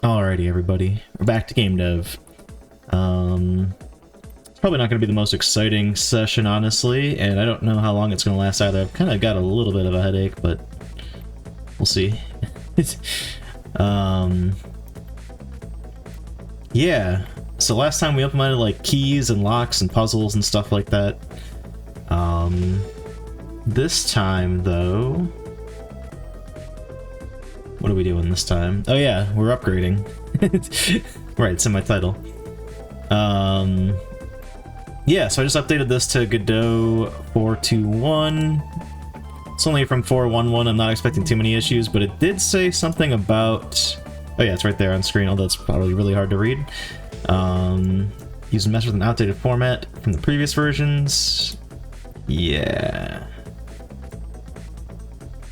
Alrighty, everybody. We're back to game dev. It's probably not going to be the most exciting session, honestly, and I don't know how long it's going to last either. I've kind of got a little bit of a headache, but we'll see. Yeah, so last time we implemented, like, keys and locks and puzzles and stuff like that. This time, though... What are we doing this time? Oh yeah, we're upgrading. Right, it's in my title. Yeah, so I just updated this to Godot 4.2.1. It's only from 4.1.1, I'm not expecting too many issues, but it did say something about... Oh yeah, it's right there on screen, although it's probably really hard to read. Using mesh with an outdated format from the previous versions. Yeah.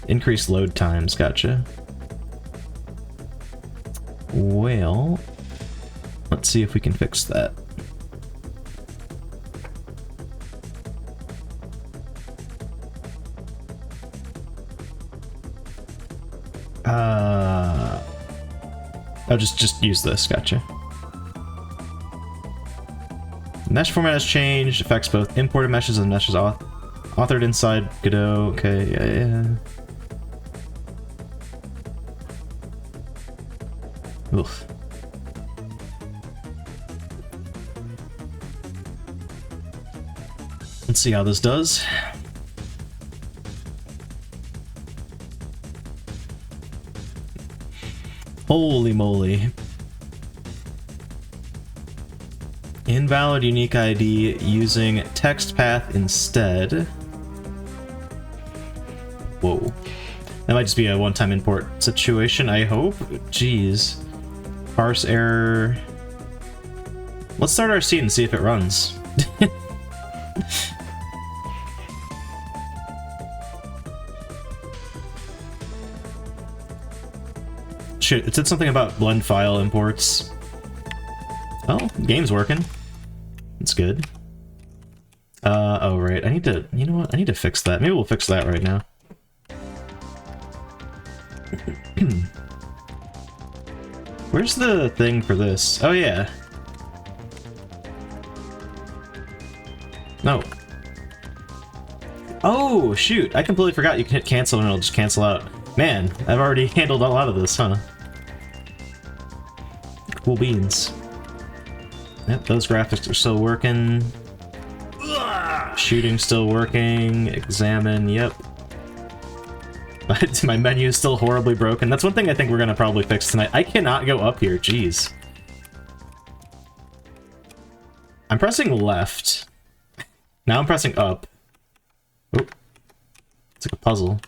Increased load times, gotcha. Well, let's see if we can fix that. Oh, just use this, gotcha. Mesh format has changed, affects both imported meshes and meshes authored inside Godot. Okay, yeah. Oof. Let's see how this does. Holy moly. Invalid unique ID using text path instead. Whoa. That might just be a one-time import situation, I hope. Jeez. Parse error. Let's start our seed and see if it runs. Shit, it said something about blend file imports. Oh, the game's working. It's good. Oh right, I need to, you know what, I need to fix that. Maybe we'll fix that right now. Where's the thing for this? Oh yeah. No. Oh shoot, I completely forgot you can hit cancel and it'll just cancel out. Man, I've already handled a lot of this, huh? Cool beans. Yep, those graphics are still working. Shooting still working. Examine, yep. My menu is still horribly broken. That's one thing I think we're gonna probably fix tonight. I cannot go up here, jeez. I'm pressing left. Now I'm pressing up. Oh. It's like a puzzle.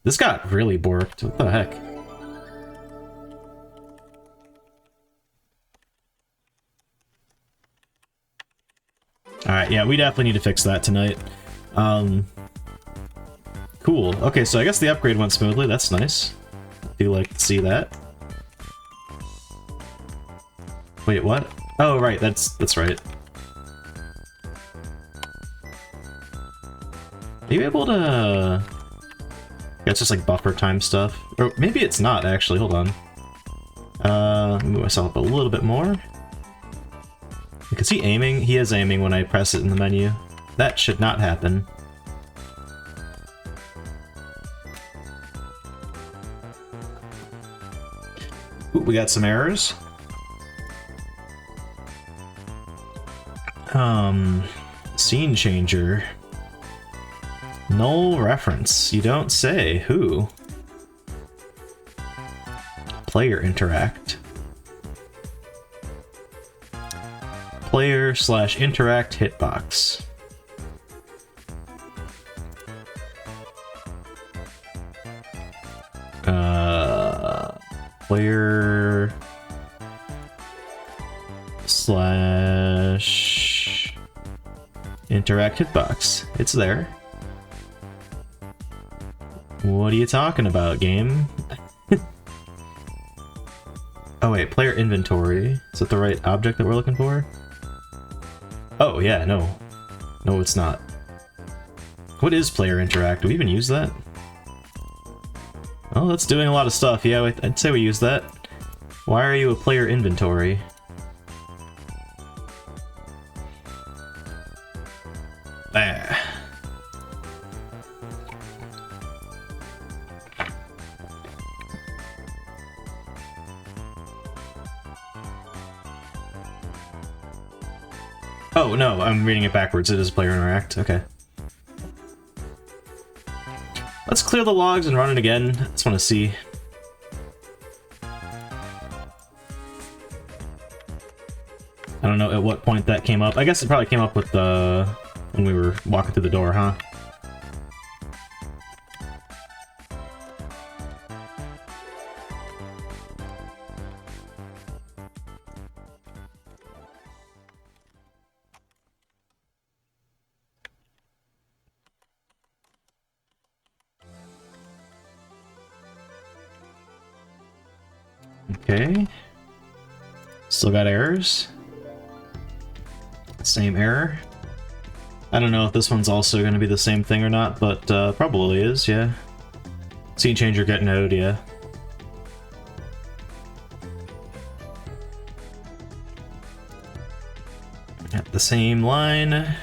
This got really borked. What the heck? Alright, yeah, we definitely need to fix that tonight. Cool. Okay, so I guess the upgrade went smoothly. That's nice. I do like to see that. Wait, what? Oh, right, that's right. Are you able to... Yeah, it's just like buffer time stuff. Or maybe it's not, actually. Hold on. Move myself up a little bit more. Is he aiming? He is aiming when I press it in the menu. That should not happen. Ooh, we got some errors. Scene changer. Null reference. You don't say. Who? Player interact. Player/interact hitbox. Player / interact hitbox. It's there. What are you talking about, game? Oh wait, player inventory. Is that the right object that we're looking for? Oh yeah, no. No, it's not. What is player interact? Do we even use that? Oh, that's doing a lot of stuff. Yeah, I'd say we use that. Why are you a player inventory? Ah. Oh, no, I'm reading it backwards. It is player interact. Okay. Let's clear the logs and run it again. I just want to see. I don't know at what point that came up. I guess it probably came up with the when we were walking through the door, huh? Okay. Still got errors. Same error. I don't know if this one's also going to be the same thing or not, but probably is, yeah. Scene changer get node, yeah. At the same line.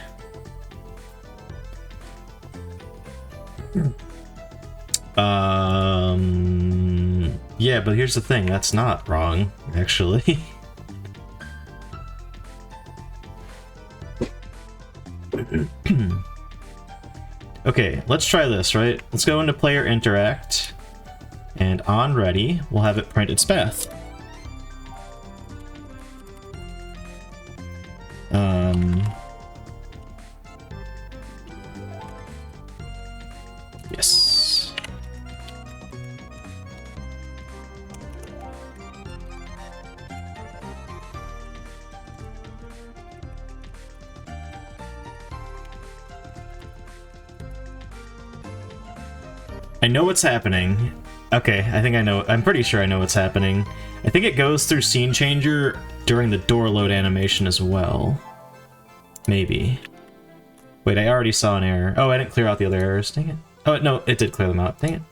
Yeah, but here's the thing, that's not wrong, actually. Okay, let's try this, right? Let's go into player interact, and on ready, we'll have it print its path. Yes. I know what's happening. Okay, I think I know. I'm pretty sure I know what's happening. I think it goes through scene changer during the door load animation as well. Maybe. Wait, I already saw an error. Oh, I didn't clear out the other errors. Dang it. Oh, no, it did clear them out. Dang it.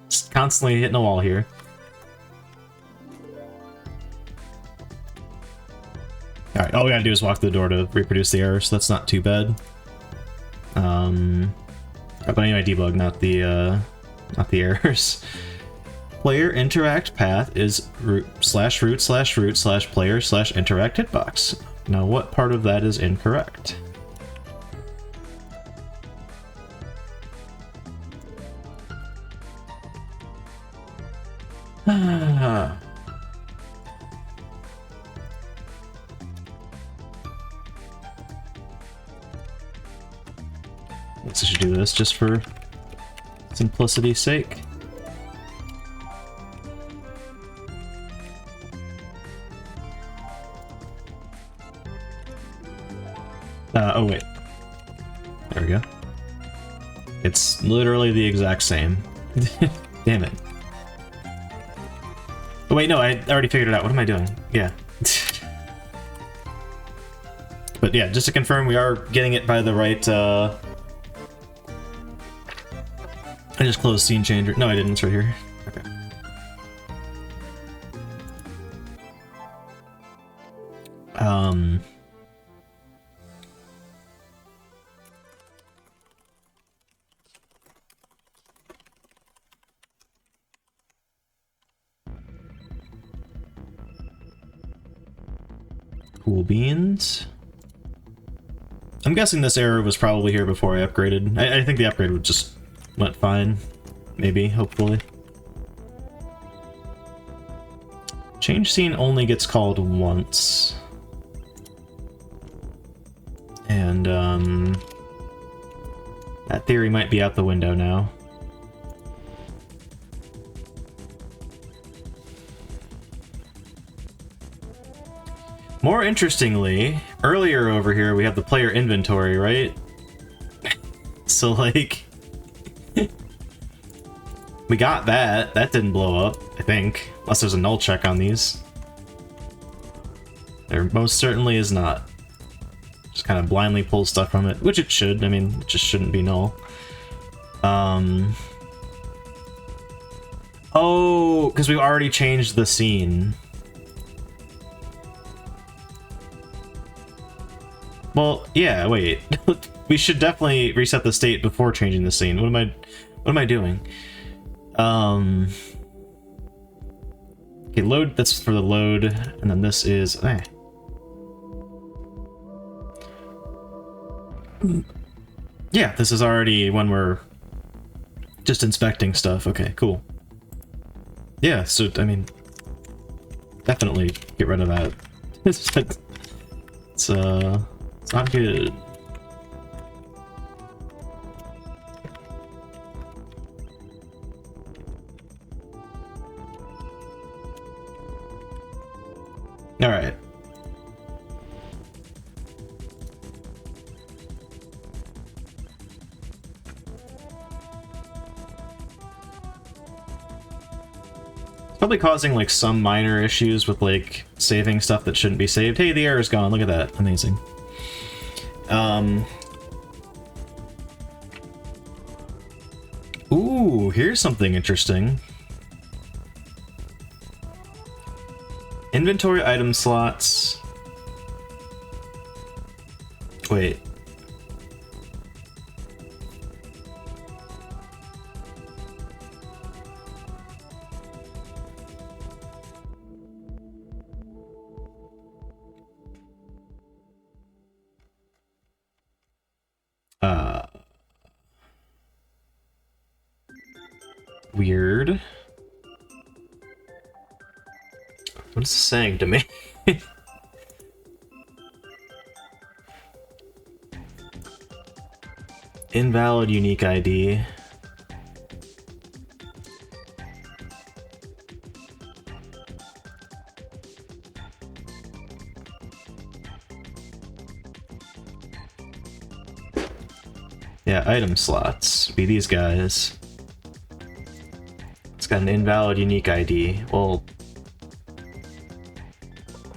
Just constantly hitting the wall here. Alright, all we gotta do is walk through the door to reproduce the error, so that's not too bad. But anyway, debug, not the errors. Player interact path is root/root/root/player/interact hitbox. Now, what part of that is incorrect? Ah. I guess I should do this just for simplicity's sake. Oh wait. There we go. It's literally the exact same. Damn it. Oh wait, no, I already figured it out. What am I doing? Yeah. But yeah, just to confirm, we are getting it by the right, I just closed scene changer. No, I didn't. It's right here. Okay. Cool beans. I'm guessing this error was probably here before I upgraded. I think the upgrade would just went fine. Maybe, hopefully. Change scene only gets called once. And, that theory might be out the window now. More interestingly, earlier over here we have the player inventory, right? So, like... we got that. That didn't blow up, I think. Unless there's a null check on these. There most certainly is not. Just kind of blindly pull stuff from it, which it should. I mean, it just shouldn't be null. Oh, because we already changed the scene. Well, yeah, wait. We should definitely reset the state before changing the scene. What am I doing? Okay, load, that's for the load, and then this is yeah, this is already when we're just inspecting stuff. Okay, cool. Yeah, so I mean, definitely get rid of that. It's not good. All right. Probably causing like some minor issues with like saving stuff that shouldn't be saved. Hey, the error's gone. Look at that. Amazing. Ooh, here's something interesting. Inventory item slots. Wait. Weird. What is this saying to me? Invalid unique ID. Yeah, item slots. Be these guys. It's got an invalid unique ID. Well,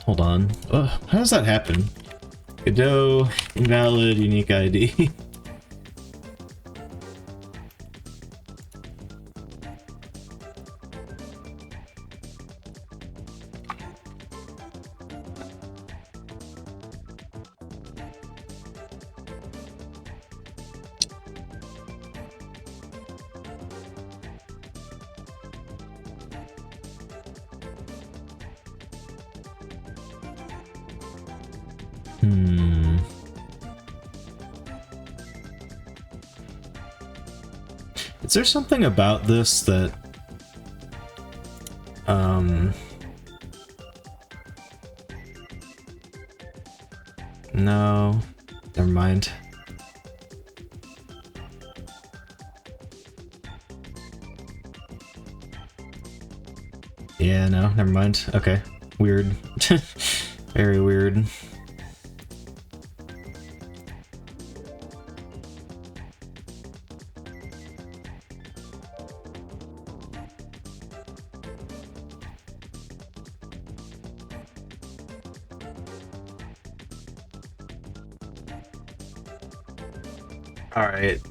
hold on. How does that happen? Godot, invalid unique ID. Is there something about this that... No. Never mind. Yeah, no, never mind. Okay. Weird. Very weird. Alright.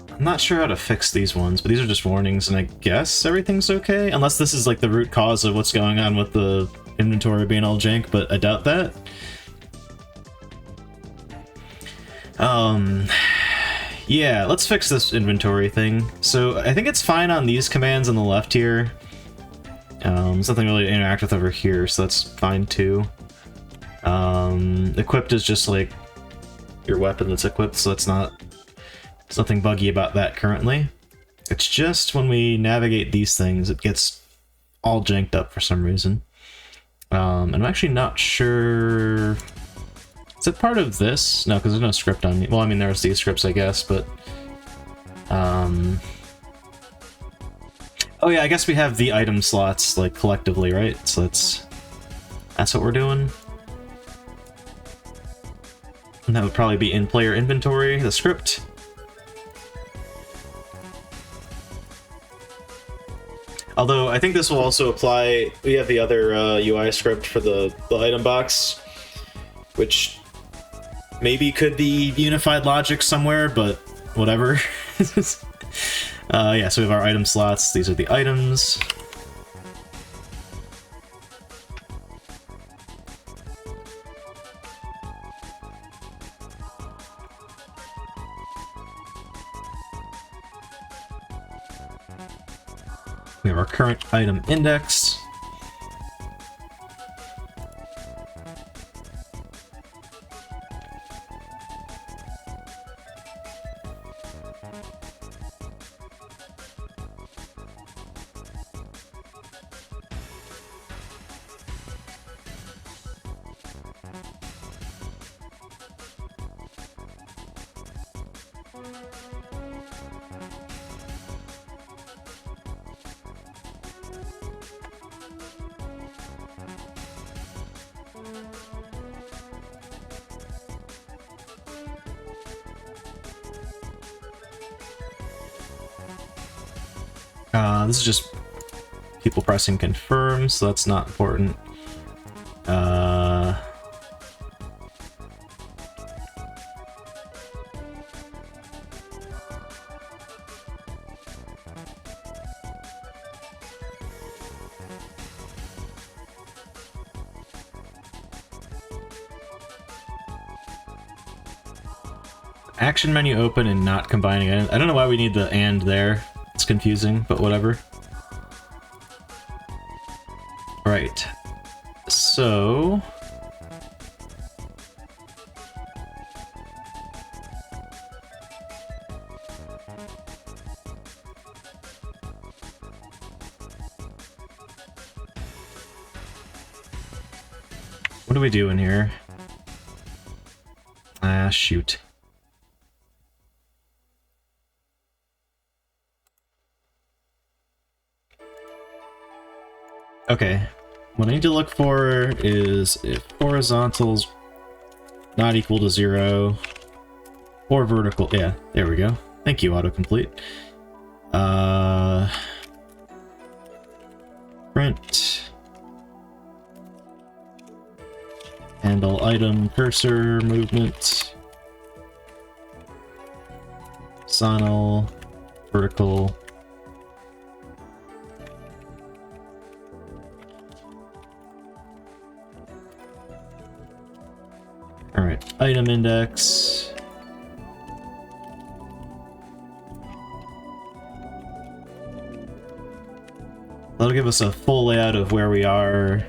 I'm not sure how to fix these ones, but these are just warnings, and I guess everything's okay? Unless this is like the root cause of what's going on with the inventory being all jank, but I doubt that. Yeah, let's fix this inventory thing. So I think it's fine on these commands on the left here. There's nothing really to interact with over here, so that's fine too. Equipped is just like your weapon that's equipped, so that's not... There's nothing buggy about that currently. It's just when we navigate these things, it gets all janked up for some reason. And I'm actually not sure... Is it part of this? No, because there's no script on me. Well, I mean, there's these scripts, I guess, but... Oh yeah, I guess we have the item slots, like, collectively, right? So that's what we're doing. And that would probably be in player inventory, the script. Although, I think this will also apply... We have the other UI script for the item box, which maybe could be unified logic somewhere, but whatever. Yeah, so we have our item slots. These are the items. We have our current item index. This is just people pressing confirm, so that's not important. Action menu open and not combining it. I don't know why we need the and there. It's confusing, but whatever. Right. So... what do we do in here? Ah, shoot. Okay, what I need to look for is if horizontal's not equal to 0, or vertical, yeah, there we go. Thank you, autocomplete. Print. Handle item, cursor, movement. Horizontal, vertical. Alright, item index. That'll give us a full layout of where we are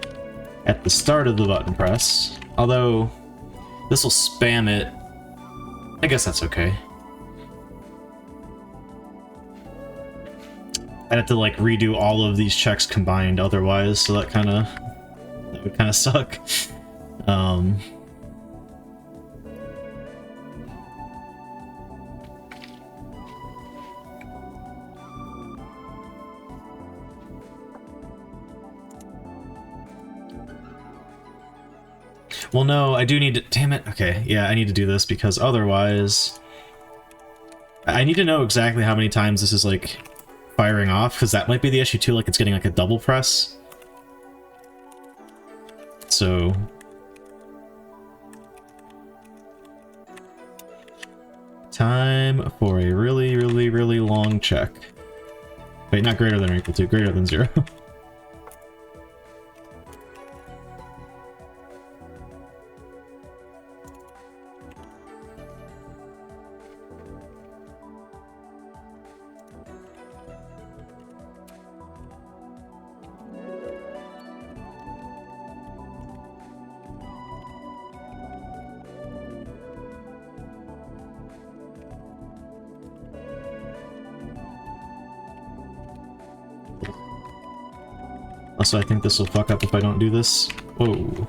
at the start of the button press. Although, this will spam it. I guess that's okay. I'd have to like redo all of these checks combined otherwise, so that would kind of suck. Well, no, I do need to... damn it. Okay, yeah, I need to do this because otherwise... I need to know exactly how many times this is, like, firing off, because that might be the issue, too, like, it's getting, like, a double press. So... time for a really, really, really long check. Wait, not greater than or equal to, greater than 0. Also, I think this will fuck up if I don't do this. Whoa.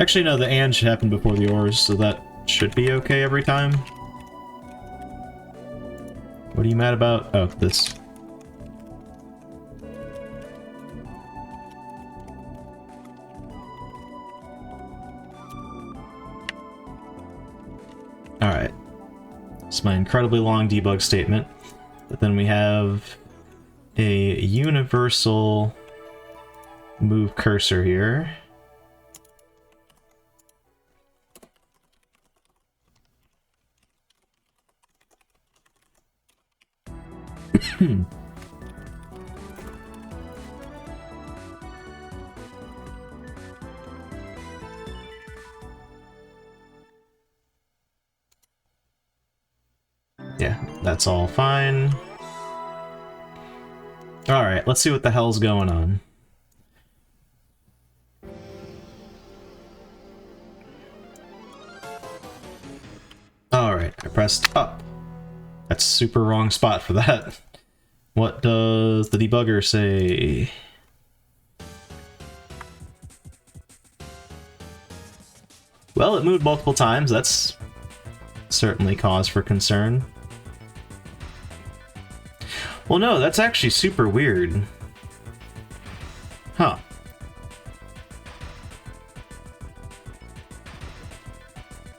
Actually, no, the and should happen before the ors, so that should be okay every time. What are you mad about? Oh, this. Alright. It's my incredibly long debug statement. But then we have a universal move cursor here. Yeah, that's all fine. Alright, let's see what the hell's going on. Alright, I pressed up. That's super wrong spot for that. What does the debugger say? Well, it moved multiple times. That's certainly cause for concern. Well, no, that's actually super weird. Huh.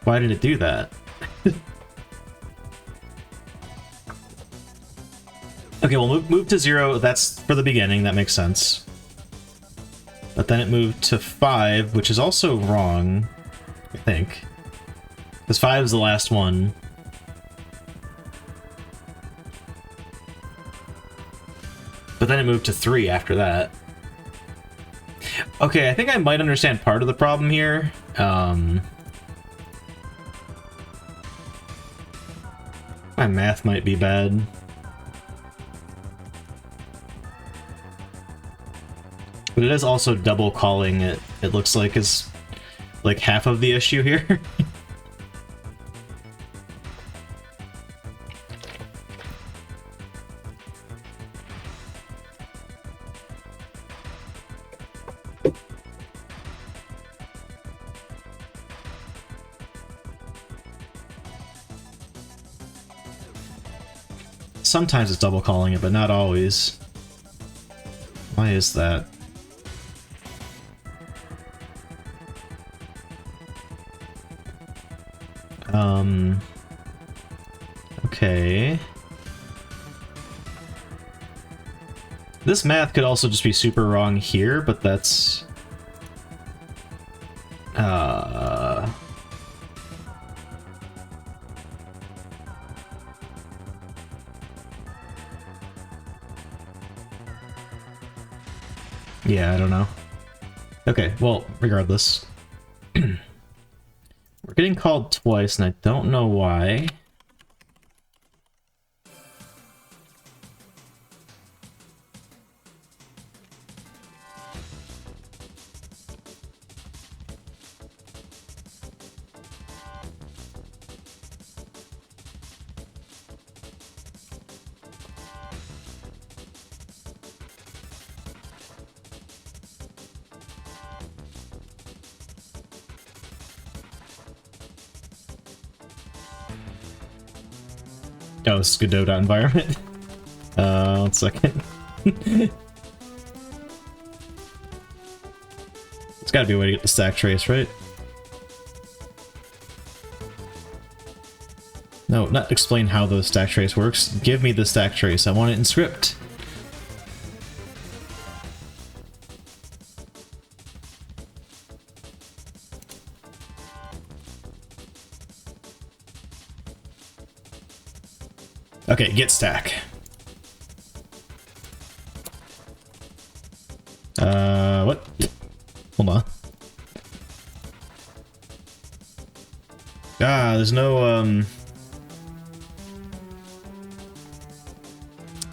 Why did it do that? Okay, well, move to 0, that's for the beginning, that makes sense. But then it moved to 5, which is also wrong, I think. Because 5 is the last one. But then it moved to 3 after that. Okay, I think I might understand part of the problem here. My math might be bad. But it is also double calling it, it looks like, is like half of the issue here. Sometimes it's double calling it, but not always. Why is that? Okay. This math could also just be super wrong here, but that's... Yeah, I don't know. Okay, well, regardless. We're getting called twice, and I don't know why. Oh, this is Godot environment. One second. There's gotta be a way to get the stack trace, right? No, not explain how the stack trace works. Give me the stack trace. I want it in script. Okay, get stack. What? Hold on. Ah, there's no,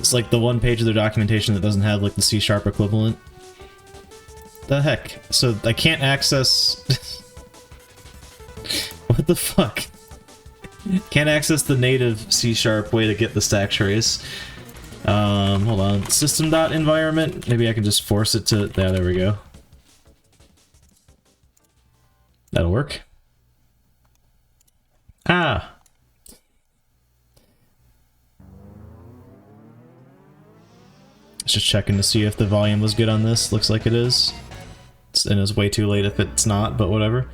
it's like the one page of their documentation that doesn't have, like, the C# equivalent. The heck? So I can't access... What the fuck? Can't access the native C# way to get the stack trace. Hold on. System.environment? Maybe I can just force it to... Yeah, there we go. That'll work. Ah! Just checking to see if the volume was good on this. Looks like it is. And it's way too late if it's not, but whatever.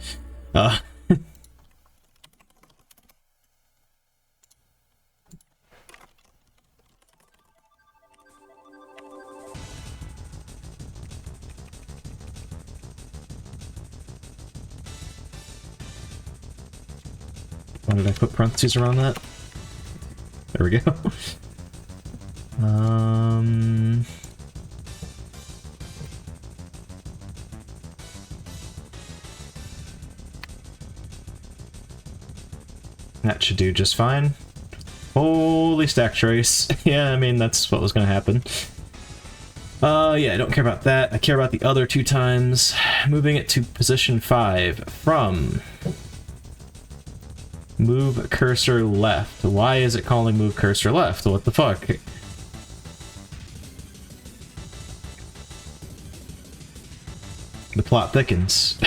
Why did I put parentheses around that? There we go. That should do just fine. Holy stack trace. Yeah, I mean, that's what was gonna happen. Yeah, I don't care about that. I care about the other 2 times. Moving it to position 5 from move cursor left. Why is it calling move cursor left? What the fuck? The plot thickens.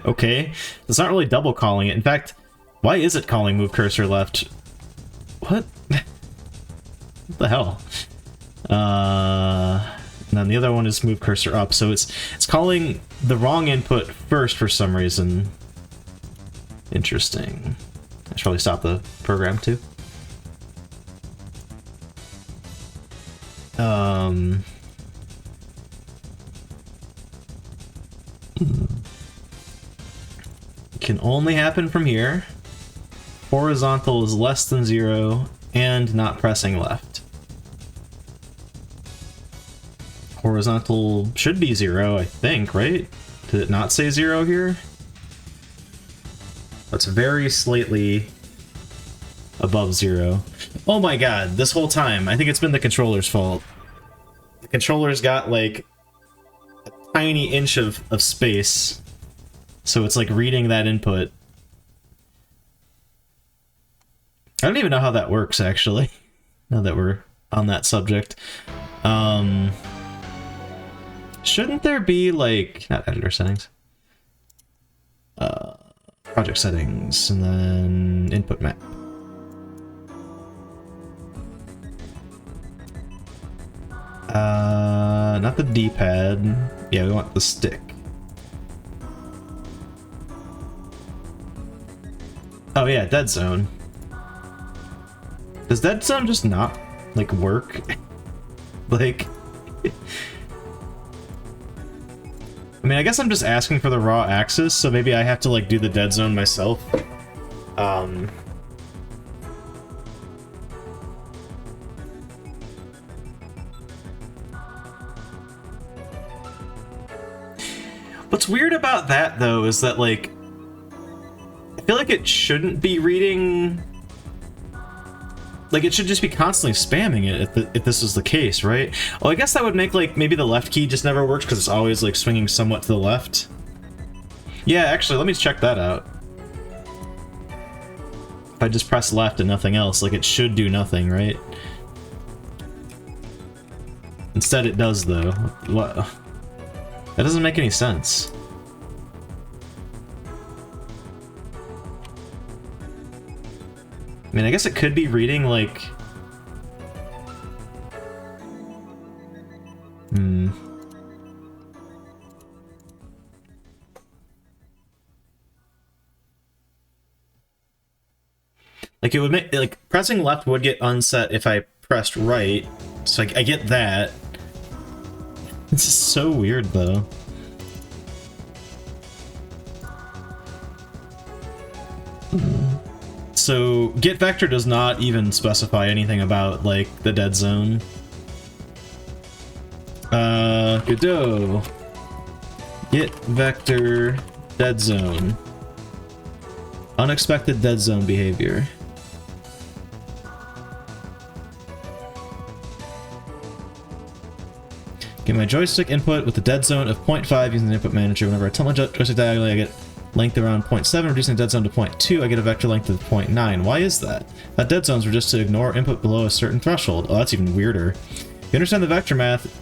Okay. It's not really double calling it. In fact, why is it calling move cursor left? What? What the hell? And then the other one is move cursor up, so it's calling the wrong input first for some reason. Interesting. I should probably stop the program too. Can only happen from here. Horizontal is less than 0 and not pressing left. Horizontal should be 0, I think, right? Did it not say 0 here? That's very slightly above 0. Oh my god, this whole time, I think it's been the controller's fault. The controller's got like a tiny inch of space, so it's like reading that input. I don't even know how that works, actually, now that we're on that subject. Shouldn't there be, like, not editor settings, project settings, and then input map. Not the D-pad. Yeah, we want the stick. Oh yeah, dead zone. Does dead zone just not, like, work? Like... I mean, I guess I'm just asking for the raw axis, so maybe I have to, like, do the dead zone myself. What's weird about that, though, is that, like, I feel like it shouldn't be reading... Like, it should just be constantly spamming it if this is the case, right? Well, I guess that would make, like, maybe the left key just never works because it's always, like, swinging somewhat to the left. Yeah, actually, let me check that out. If I just press left and nothing else, like, it should do nothing, right? Instead, it does, though. What? That doesn't make any sense. I mean, I guess it could be reading, like... Like, it would make... Like, pressing left would get unset if I pressed right, so I get that. This is so weird, though. So, get vector does not even specify anything about, like, the dead zone. Godot. Get vector dead zone. Unexpected dead zone behavior. Get my joystick input with the dead zone of 0.5 using the input manager. Whenever I tell my joystick diagonally, I get length around 0.7, reducing the dead zone to 0.2, I get a vector length of 0.9. Why is that? That dead zones were just to ignore input below a certain threshold. Oh, that's even weirder. If you understand the vector math,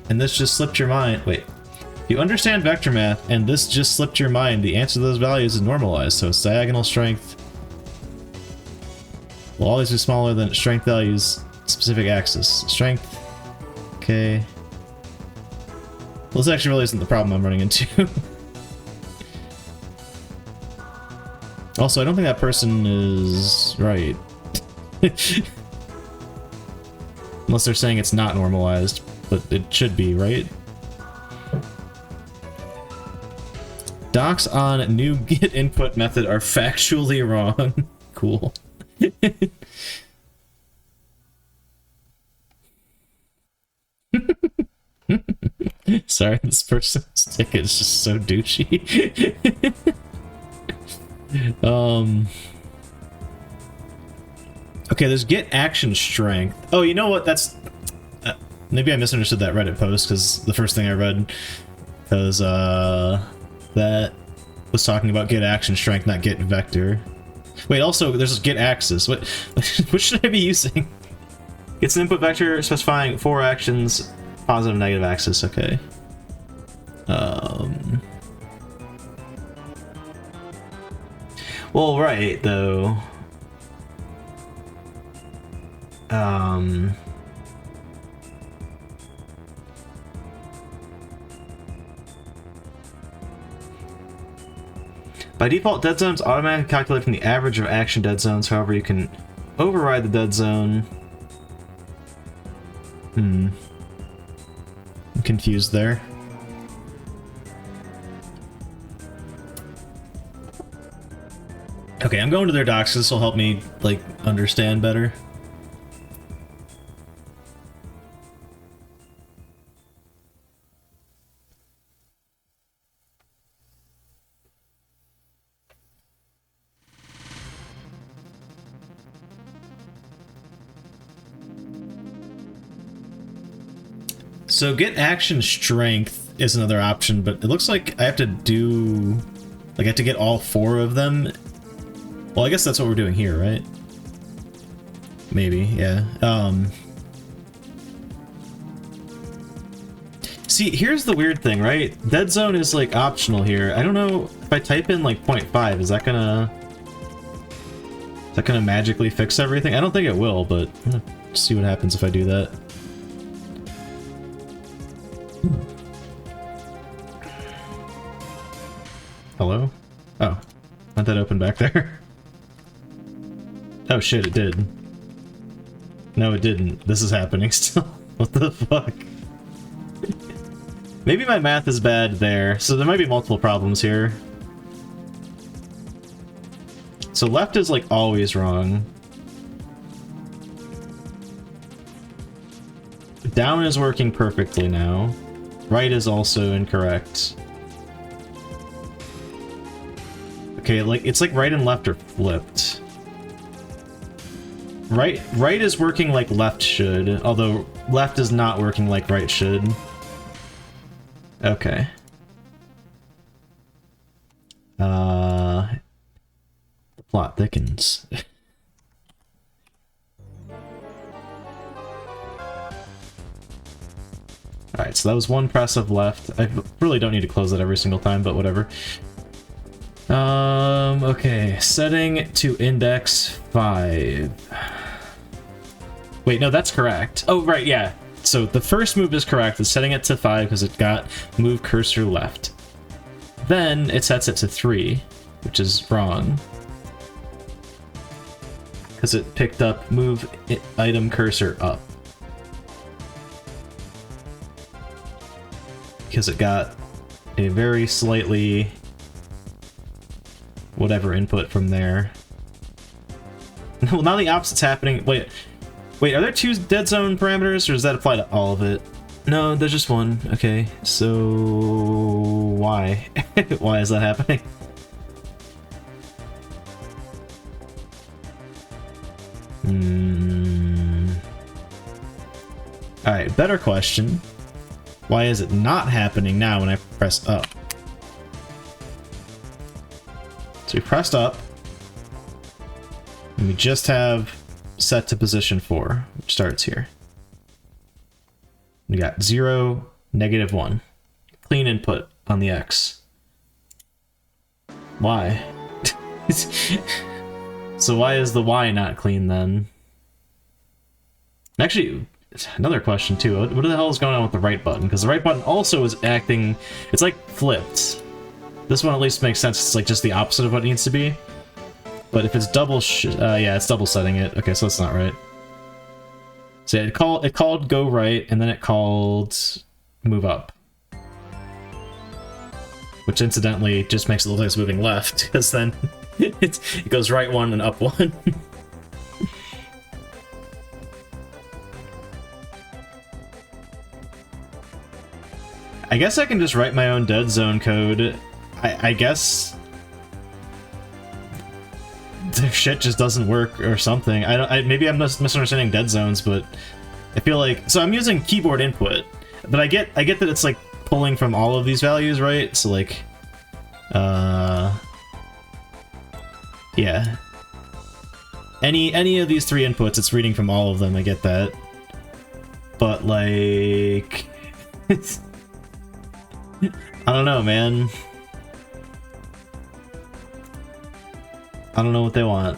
and this just slipped your mind... Wait. If you understand vector math, and this just slipped your mind, the answer to those values is normalized, so its diagonal strength will always be smaller than its strength values specific axis. Strength... Okay... Well, this actually really isn't the problem I'm running into. Also, I don't think that person is right. Unless they're saying it's not normalized, but it should be, right? Docs on new get input method are factually wrong. Cool. Sorry, this person's ticket is just so douchey. Okay, there's get action strength. Oh, you know what? That's maybe I misunderstood that Reddit post because the first thing I read was that was talking about get action strength, not get vector. Wait, also there's get axis. What should I be using? It's an input vector specifying 4 actions, positive, negative axis. Okay. Well, right though. By default, dead zones automatically calculate from the average of action dead zones. However, you can override the dead zone. I'm confused there. Okay, I'm going to their docs. This will help me, like, understand better. So get action strength is another option, but it looks like I have to do... like, I have to get all 4 of them. Well, I guess that's what we're doing here, right? Maybe, yeah. See, here's the weird thing, right? Dead zone is, like, optional here. I don't know if I type in, like, 0.5, is that gonna magically fix everything? I don't think it will, but I'm gonna see what happens if I do that. Hello? Oh. Let that open back there. Oh shit, it did. No, it didn't. This is happening still. What the fuck? Maybe my math is bad there, so there might be multiple problems here. So left is like always wrong. Down is working perfectly now. Right is also incorrect. Okay, like it's like right and left are flipped. Right is working like left should, although left is not working like right should. Okay. The plot thickens. Alright, so that was one press of left. I really don't need to close that every single time, but whatever. Okay, setting to index 5. Wait, no, that's correct. Oh, right, yeah. So the first move is correct, it's setting it to 5 because it got move cursor left. Then it sets it to 3, which is wrong. Because it picked up move item cursor up. Because it got a very slightly whatever input from there. Well, now the opposite's happening. Wait, are there 2 dead zone parameters, or does that apply to all of it? No, there's just one. Okay, so why? Why is that happening? Alright, better question. Why is it not happening now when I press up? So we pressed up, and we just have set to position 4, which starts here. We got 0, -1. Clean input on the X. Why? So why is the Y not clean then? Actually, another question too. What the hell is going on with the right button? Because the right button also is acting... it's like flipped. This one at least makes sense. It's like just the opposite of what it needs to be. But if it's double yeah, it's double setting it. Okay, so that's not right. So it called go right, and then it called move up. Which incidentally just makes it look like it's moving left, because then it goes right 1 and up 1. I guess I can just write my own dead zone code. I guess the shit just doesn't work or something. Maybe I'm misunderstanding dead zones, but I feel like, so I'm using keyboard input, but I get that it's like pulling from all of these values, right? So like, yeah. Any of these three inputs, it's reading from all of them. I get that, but like, I don't know, man. I don't know what they want.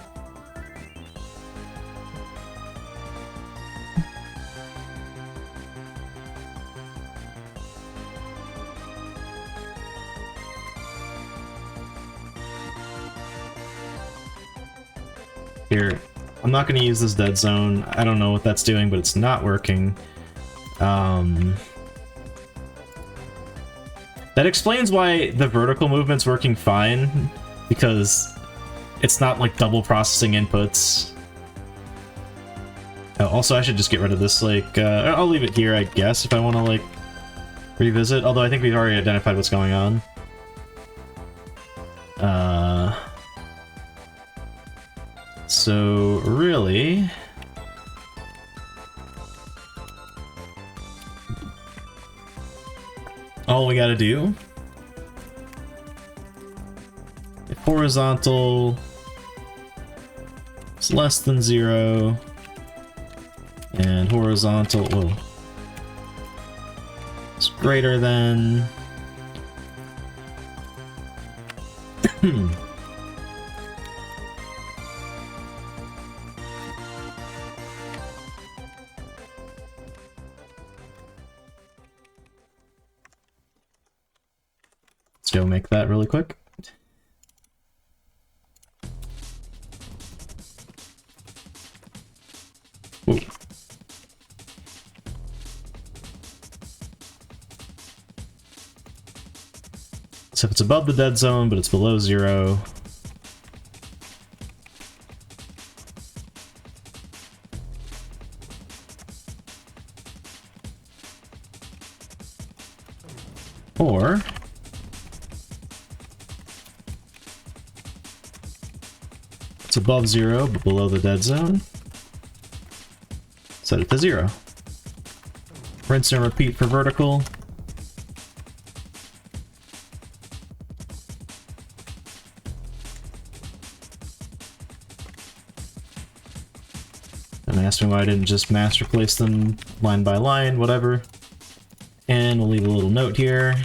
Here, I'm not going to use this dead zone. I don't know what that's doing, but it's not working. That explains why the vertical movement's working fine, because it's not like double processing inputs. Also, I should just get rid of this, like, I'll leave it here, I guess, if I want to, like, revisit, although I think we've already identified what's going on. So, really... all we gotta do, if horizontal is less than 0, and horizontal, whoa, is greater than, let's go make that really quick. Ooh. So if it's above the dead zone, but it's below 0, or it's above 0 but below the dead zone, set it to 0. Rinse and repeat for vertical. And ask me why I didn't just mass replace them line by line, whatever. And we'll leave a little note here.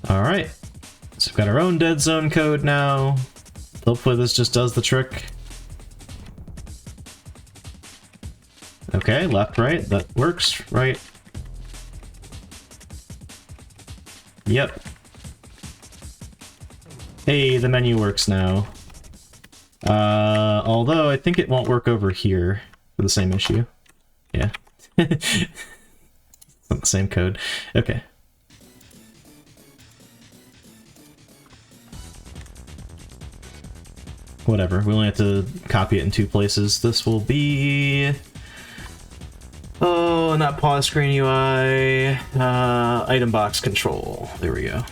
Alright, so we've got our own dead zone code now. Hopefully this just does the trick. Okay, left, right, that works, right? Yep. Hey, the menu works now. Although I think it won't work over here for the same issue. Yeah. It's not the same code. Okay. Whatever, we only have to copy it in 2 places. This will be... oh, not pause screen UI, item box control. There we go.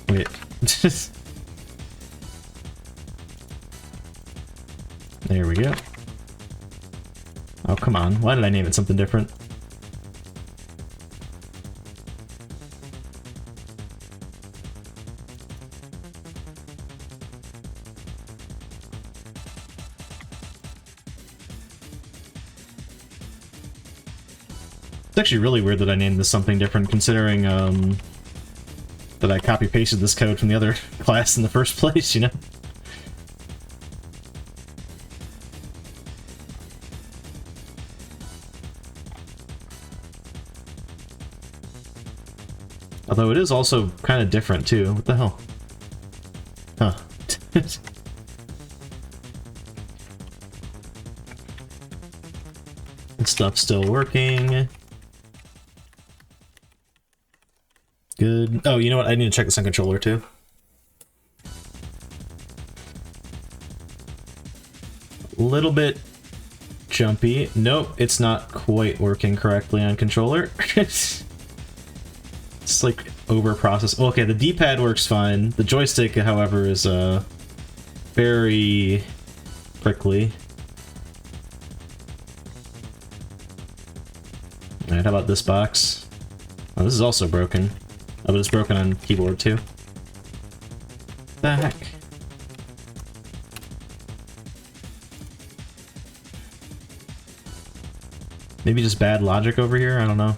Wait. There we go. Oh, come on. Why did I name it something different? It's actually really weird that I named this something different, considering that I copy-pasted this code from the other class in the first place, you know? Although it is also kind of different too. What the hell? Huh. This stuff's still working. Good. Oh, you know what? I need to check this on controller too. Little bit jumpy. Nope, it's not quite working correctly on controller. It's like over processed. Okay, the D-pad works fine. The joystick, however, is very prickly. Alright, how about this box? Oh, this is also broken. Oh, but it's broken on keyboard too. The heck? Maybe just bad logic over here? I don't know.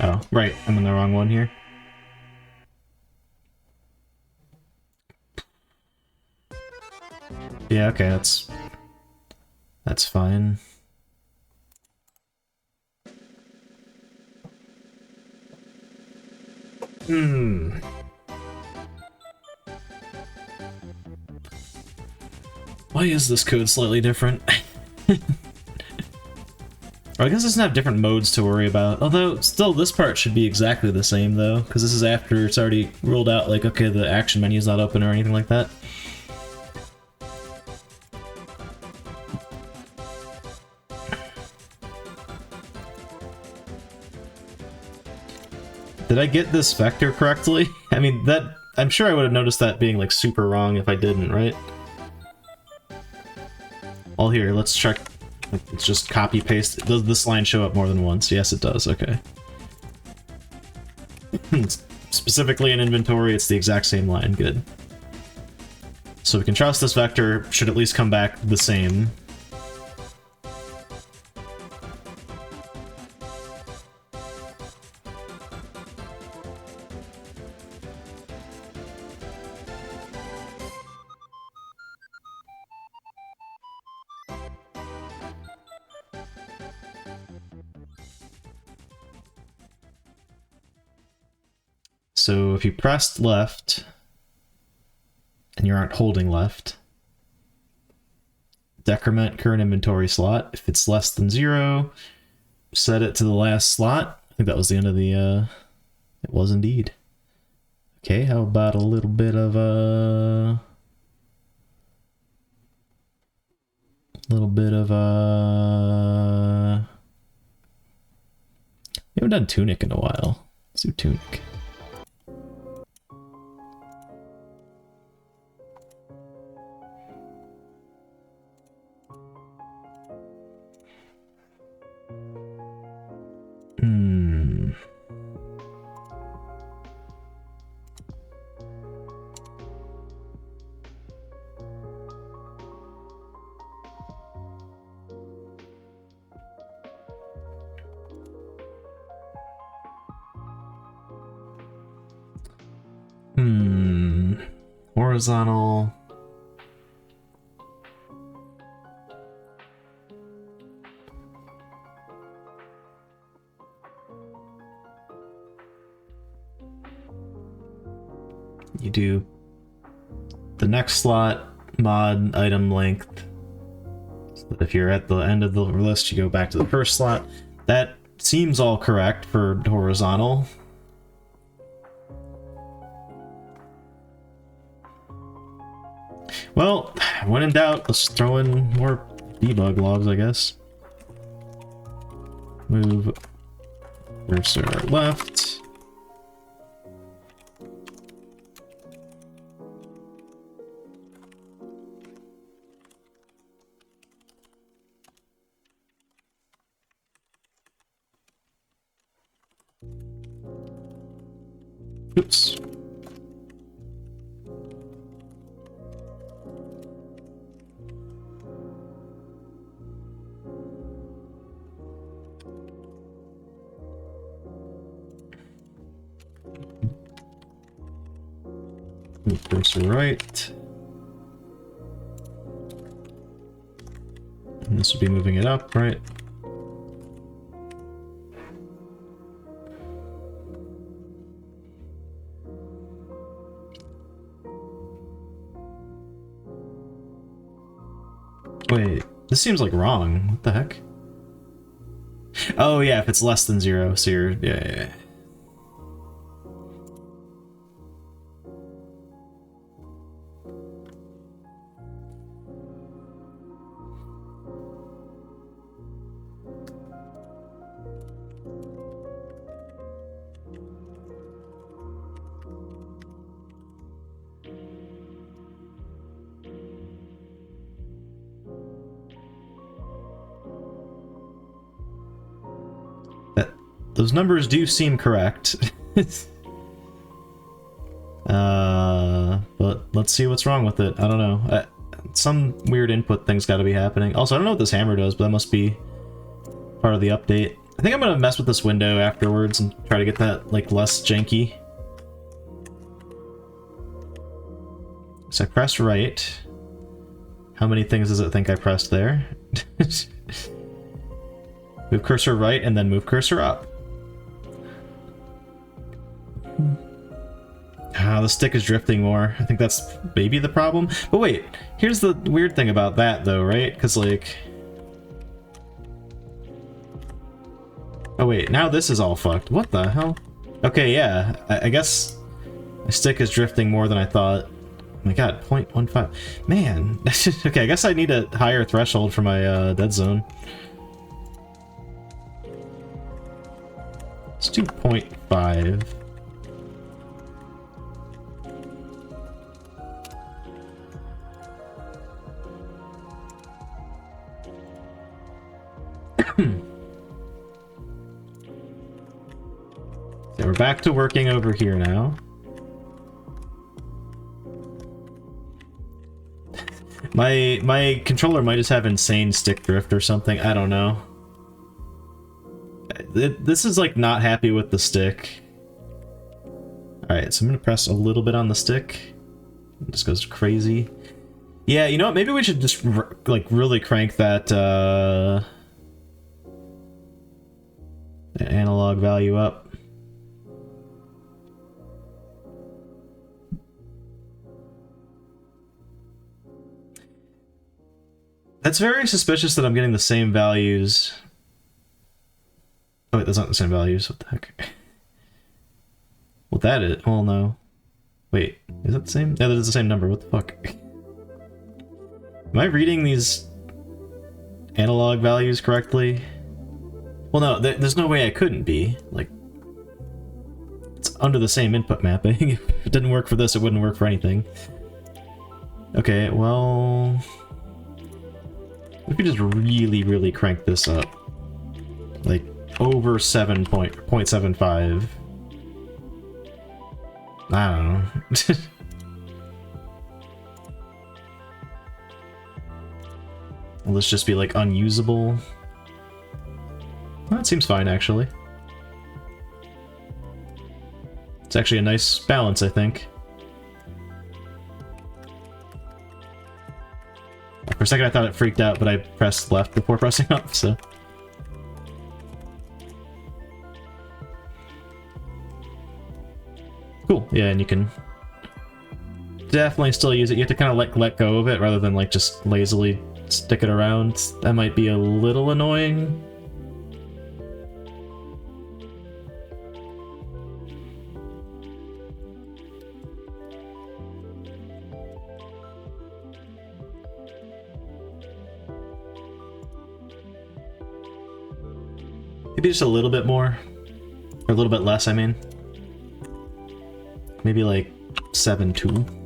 Oh, right. I'm in the wrong one here. Yeah, okay, that's fine. Why is this code slightly different? I guess it doesn't have different modes to worry about. Although, still, this part should be exactly the same, though, because this is after it's already ruled out, like, okay, the action menu's not open or anything like that. Did I get this vector correctly? I mean, I'm sure I would have noticed that being, like, super wrong if I didn't, right? Well, here, let's check. Let's just copy-paste. Does this line show up more than once? Yes, it does. Okay. Specifically in inventory, it's the exact same line. Good. So we can trust this vector should at least come back the same. So if you pressed left, and you aren't holding left, decrement current inventory slot. If it's less than 0, set it to the last slot. I think that was the end of the, it was indeed. Okay, how about a little bit of we haven't done Tunic in a while. Let's do Tunic. Horizontal. You do the next slot, mod item length. So that if you're at the end of the list, you go back to the first slot. That seems all correct for horizontal. Well, when in doubt, let's throw in more debug logs, I guess. Move cursor left. Oops. Move cursor right. And this would be moving it up, right? Wait, this seems like wrong. What the heck? Oh yeah, if it's less than 0, so you're... yeah. Those numbers do seem correct. But let's see what's wrong with it. I don't know. Some weird input thing's got to be happening. Also, I don't know what this hammer does, but that must be part of the update. I think I'm gonna mess with this window afterwards and try to get that, like, less janky. So I press right. How many things does it think I pressed there? Move cursor right and then move cursor up. Ah, the stick is drifting more. I think that's maybe the problem. But wait, here's the weird thing about that though, right? Because like... oh wait, now this is all fucked. What the hell? Okay, yeah, I guess my stick is drifting more than I thought. Oh my god, 0.15. Man, okay, I guess I need a higher threshold for my dead zone. Let's do 0.5. So we're back to working over here now. My controller might just have insane stick drift or something. I don't know. This is like not happy with the stick. Alright, so I'm gonna press a little bit on the stick. It just goes crazy. Yeah, you know what? Maybe we should just like really crank that analog value up. That's very suspicious that I'm getting the same values. Oh wait, that's not the same values. What the heck? Well, that is... well, no. Wait, is that the same? Yeah, that is the same number. What the fuck? Am I reading these analog values correctly? Well, no, there's no way I couldn't be. Like, it's under the same input mapping. If it didn't work for this, it wouldn't work for anything. Okay, well... if we just really, really crank this up. Like, over 0.75. I don't know. Will this just be, like, unusable? Well, that seems fine, actually. It's actually a nice balance, I think. For a second I thought it freaked out, but I pressed left before pressing up, so... cool, yeah, and you can definitely still use it. You have to kind of like let go of it rather than like just lazily stick it around. That might be a little annoying. Maybe just a little bit more. Or a little bit less, I mean. Maybe like 7.2.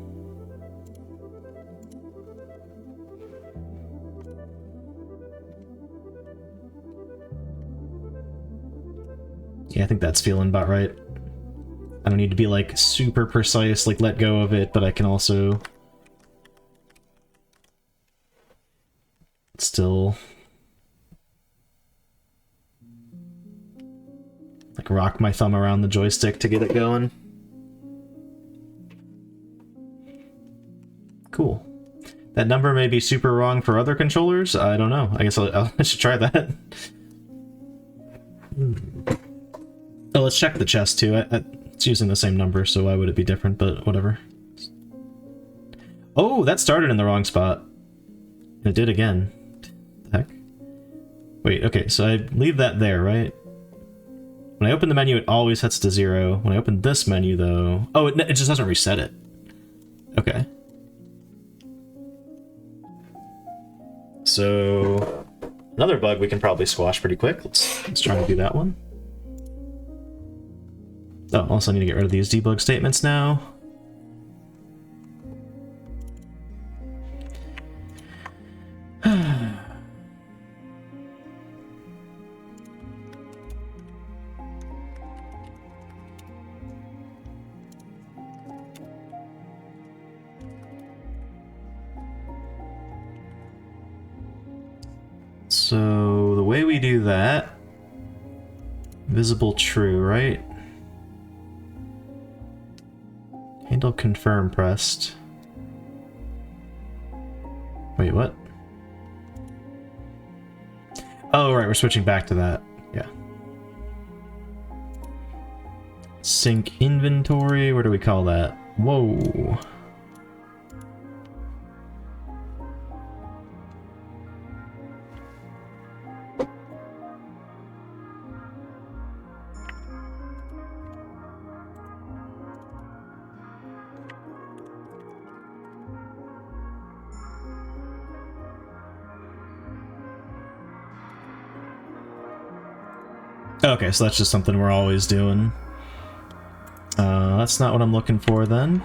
Yeah, I think that's feeling about right. I don't need to be like super precise, like let go of it, but I can also still like rock my thumb around the joystick to get it going. Cool. That number may be super wrong for other controllers. I don't know. I guess I should try that. Oh, let's check the chest too. It's using the same number, so why would it be different? But whatever. Oh, that started in the wrong spot. It did again. What the heck? Wait, okay, so I leave that there, right? When I open the menu, it always sets to 0. When I open this menu, though... Oh, it just doesn't reset it. Okay. So... another bug we can probably squash pretty quick. Let's try to do that one. Oh, also I need to get rid of these debug statements now. So the way we do that, visible true, right? Handle confirm pressed. Wait, what? Oh, right, we're switching back to that. Yeah. Sync inventory, where do we call that? Whoa. Okay, so that's just something we're always doing. That's not what I'm looking for then.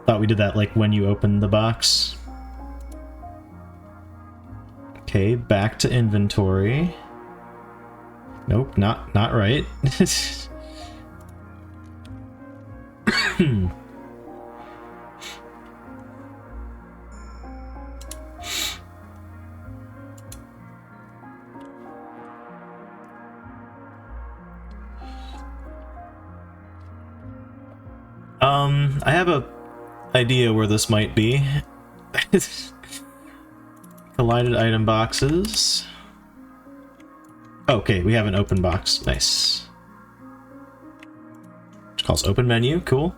Thought we did that like when you opened the box. Okay, back to inventory. Nope, not right. I have a idea where this might be. Collided item boxes. Okay, we have an open box. Nice. Which calls open menu. Cool.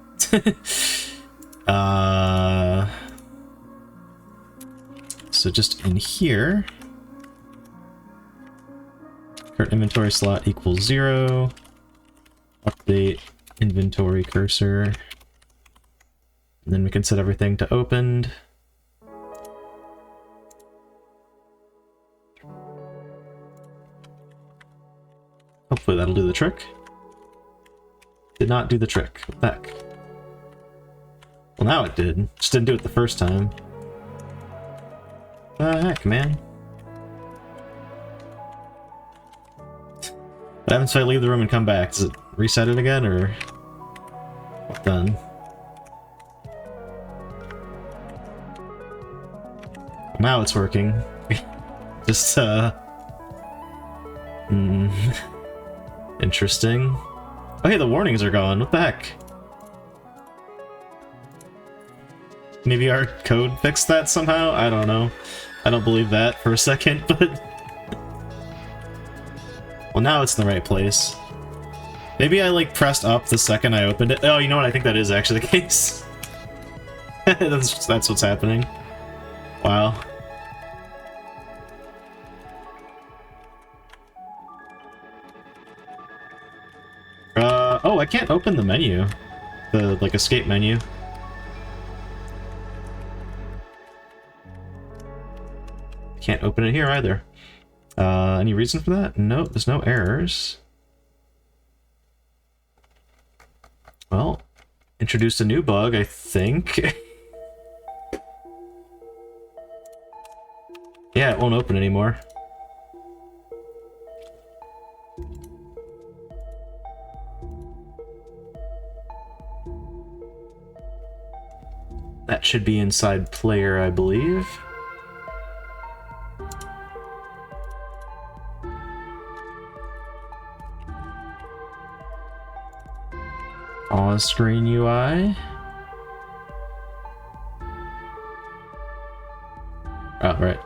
So just in here, current inventory slot equals 0. Update inventory cursor. And then we can set everything to opened. Hopefully that'll do the trick. Did not do the trick. What the heck? Well, now it did. Just didn't do it the first time. The heck, man? What happens if I leave the room and come back? Does it reset it again, or... what done? Now it's working. Just, interesting. Oh, hey, the warnings are gone. What the heck? Maybe our code fixed that somehow? I don't know. I don't believe that for a second, but... well, now it's in the right place. Maybe I, like, pressed up the second I opened it. Oh, you know what? I think that is actually the case. That's what's happening. Wow. Oh, I can't open the menu. The, like, escape menu. Can't open it here either. Any reason for that? Nope, there's no errors. Well, introduced a new bug, I think. Yeah, it won't open anymore. That should be inside player, I believe. On screen UI. Oh, right.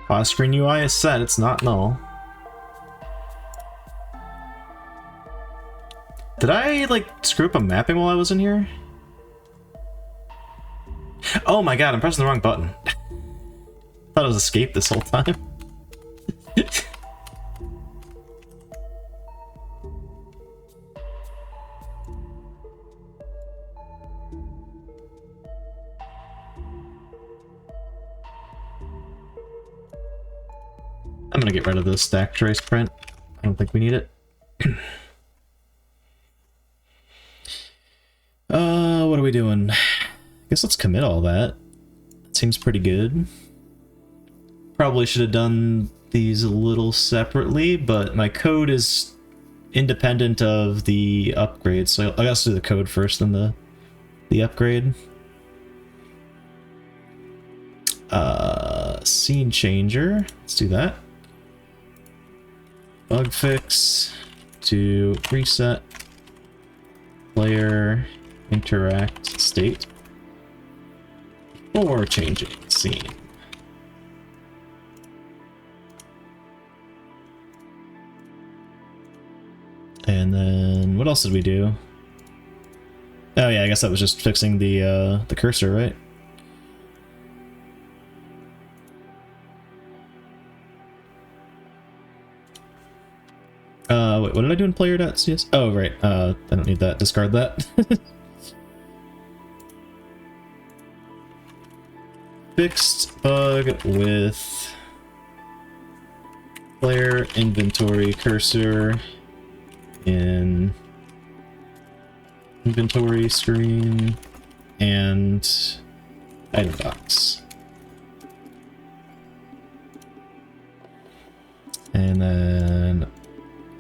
Pause screen UI is set, it's not null. Did I, like, screw up a mapping while I was in here? Oh my god, I'm pressing the wrong button. Thought it was escape this whole time. I'm gonna get rid of this stack trace print. I don't think we need it. What are we doing? I guess let's commit all that. Seems pretty good. Probably should have done these a little separately, but my code is independent of the upgrade, so I guess do the code first, then the upgrade. Scene changer. Let's do that. Bug fix to reset player interact state or changing scene. And then what else did we do? Oh yeah, I guess that was just fixing the cursor, right? Wait, what did I do in player.cs? Oh, right. I don't need that. Discard that. Fixed bug with player inventory cursor in inventory screen and item box. And then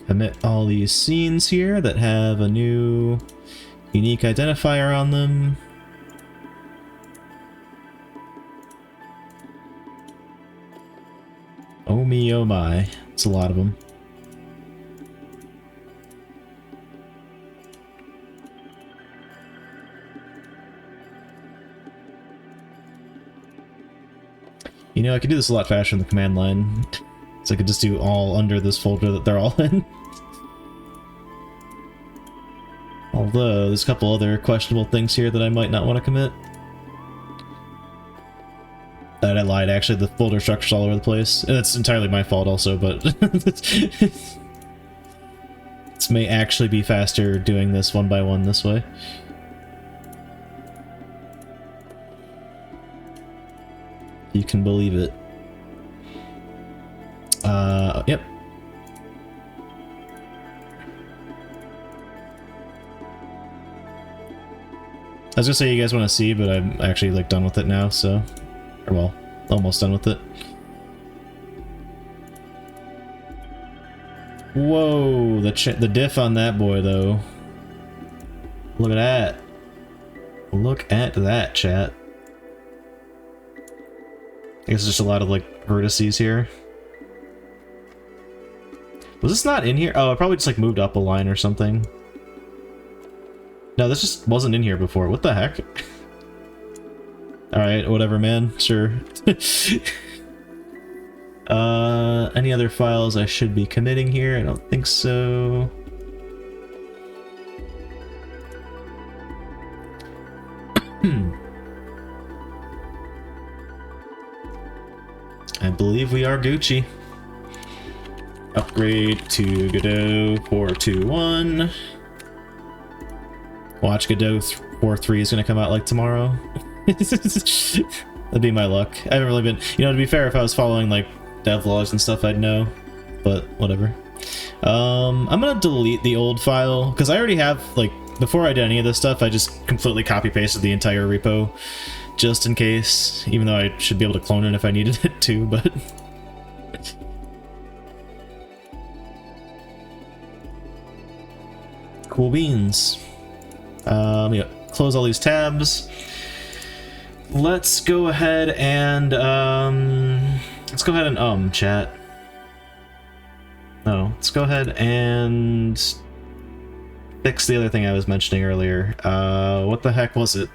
commit all these scenes here that have a new unique identifier on them. Oh me, oh my. It's a lot of them. You know, I could do this a lot faster in the command line. So I could just do all under this folder that they're all in. Although, there's a couple other questionable things here that I might not want to commit. That I lied, actually, the folder structure's all over the place. And it's entirely my fault also, but... This may actually be faster doing this one by one this way. You can believe it. Yep. I was gonna say you guys want to see, but I'm actually like done with it now, so... Or well, almost done with it. Whoa, the diff on that boy, though. Look at that. Look at that, chat. I guess there's just a lot of, like, vertices here. Was this not in here? Oh, I probably just, like, moved up a line or something. No, this just wasn't in here before. What the heck? Alright, whatever, man. Sure. Any other files I should be committing here? I don't think so. I believe we are Gucci. Upgrade to Godot 4.2.1. Watch Godot 4.3 is gonna come out like tomorrow. That'd be my luck. I haven't really been, you know, to be fair, if I was following like devlogs and stuff, I'd know, but whatever. I'm gonna delete the old file because I already have, like, before I did any of this stuff, I just completely copy pasted the entire repo just in case, even though I should be able to clone it if I needed it to, but cool beans. Yeah, close all these tabs. Let's go ahead and chat. No, let's go ahead and fix the other thing I was mentioning earlier. What the heck was it?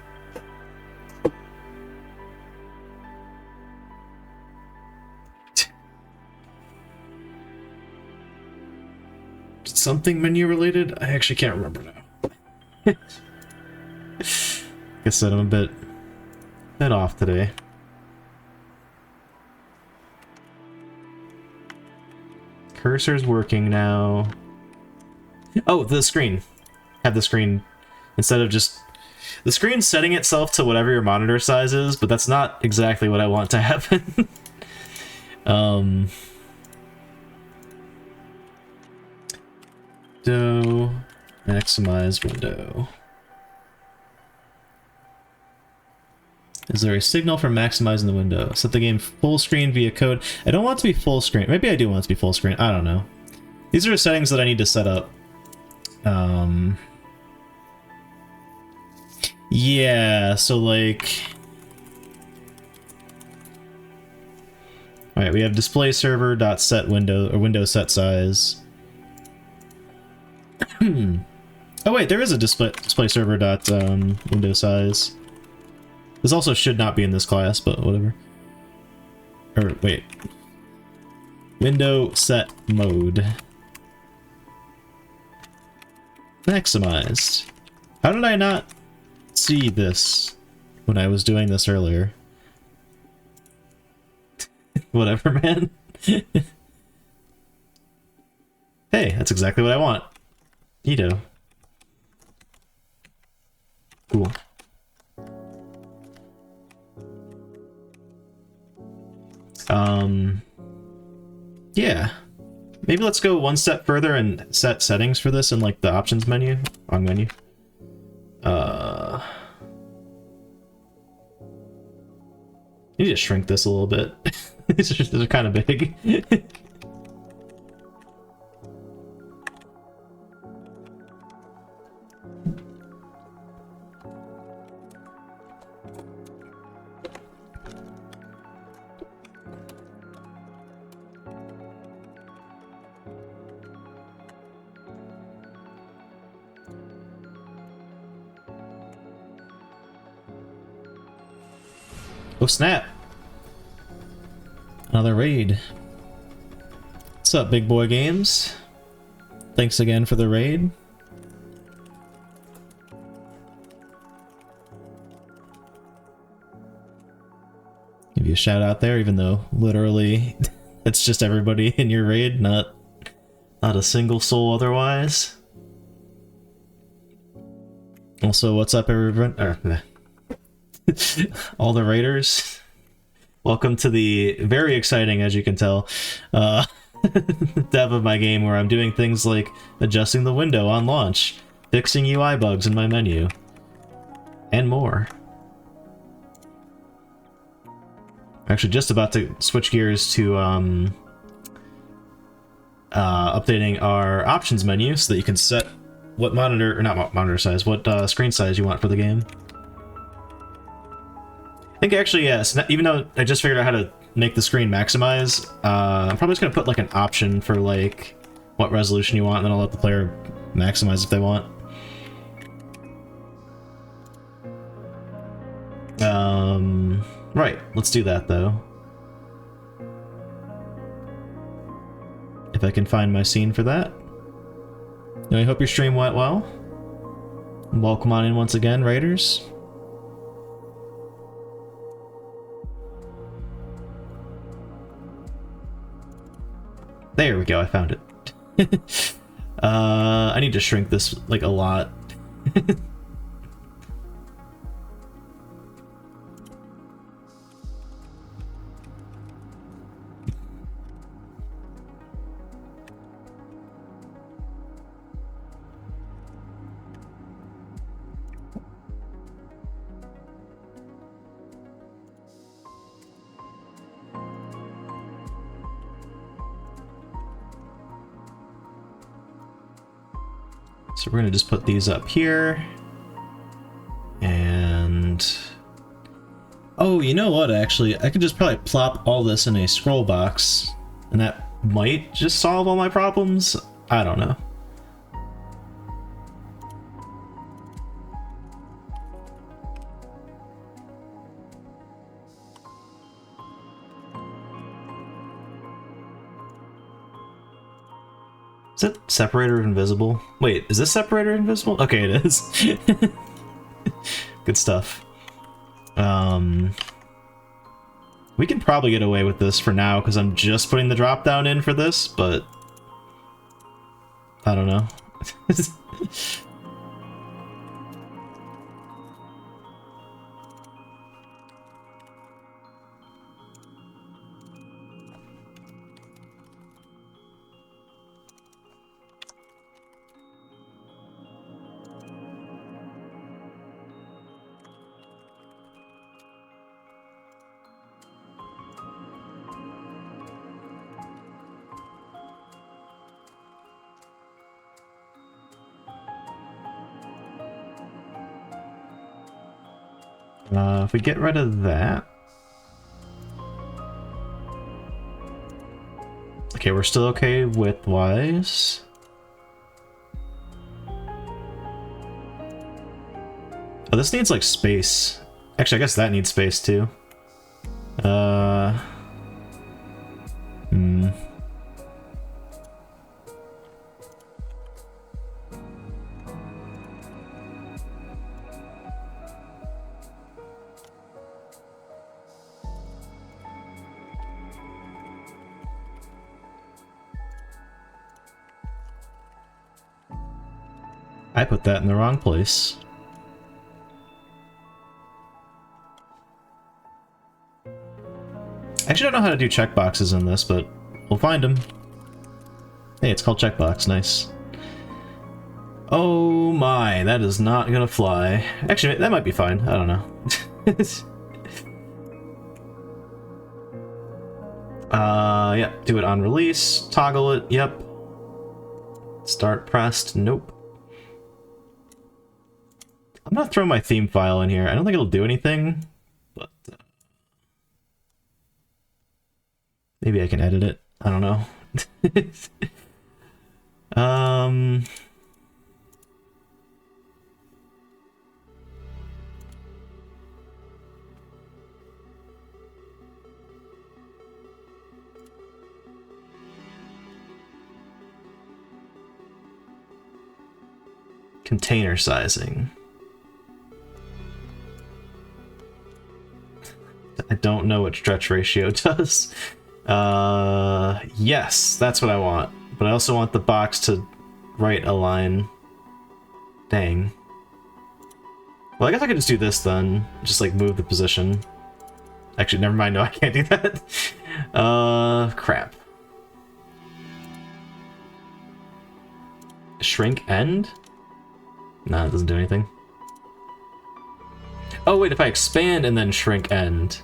Something menu related? I actually can't remember now. Like I said, I'm a bit off today. Cursor's working now. Oh, the screen. Have the screen instead of just the screen setting itself to whatever your monitor size is, but that's not exactly what I want to happen. Window, maximize window. Is there a signal for maximizing the window? Set the game full screen via code. I don't want it to be full screen. Maybe I do want it to be full screen. I don't know. These are settings that I need to set up. Yeah, so like... Alright, we have display server dot set window, or window set size. Oh wait, there is a display server dot window size. This also should not be in this class, but whatever. Or wait, window set mode maximized. How did I not see this when I was doing this earlier? Whatever, man. Hey, that's exactly what I want. Neato. Cool. Yeah. Maybe let's go one step further and set settings for this in like the options menu. Wrong menu. You need to shrink this a little bit. These are kind of big. Oh snap! Another raid. What's up, Big Boy Games? Thanks again for the raid. Give you a shout out there, even though literally it's just everybody in your raid, not a single soul otherwise. Also, what's up, everyone? All the raiders, welcome to the very exciting, as you can tell, dev of my game where I'm doing things like adjusting the window on launch, fixing UI bugs in my menu, and more. I'm actually just about to switch gears to updating our options menu so that you can set what monitor, or not monitor size, what screen size you want for the game. I think actually, yes, even though I just figured out how to make the screen maximize, I'm probably just going to put like an option for like what resolution you want, and then I'll let the player maximize if they want. Right, let's do that though. If I can find my scene for that. Anyway, I hope your stream went well. Welcome on in once again, Raiders. There we go, I found it. I need to shrink this, like, a lot. So we're gonna just put these up here. And... oh, you know what, actually? I could just probably plop all this in a scroll box, and that might just solve all my problems? I don't know. Is it separator invisible? Wait, is this separator invisible? Okay, it is. Good stuff. We can probably get away with this for now because I'm just putting the drop down in for this, but I don't know. If we get rid of that... okay, we're still okay width-wise. Oh, this needs, like, space. Actually, I guess that needs space, too. I put that in the wrong place. I actually don't know how to do checkboxes in this, but we'll find them. Hey, it's called checkbox. Nice. Oh my, that is not gonna fly. Actually, that might be fine. I don't know. Yeah, do it on release. Toggle it. Yep. Start pressed. Nope. I'm gonna throw my theme file in here. I don't think it'll do anything, but maybe I can edit it. I don't know. Container sizing. I don't know what stretch ratio does. Yes, that's what I want. But I also want the box to right align. Dang. Well, I guess I could just do this then. Just like move the position. Actually, never mind. No, I can't do that. Crap. Shrink end? Nah, it doesn't do anything. Oh wait, if I expand and then shrink end.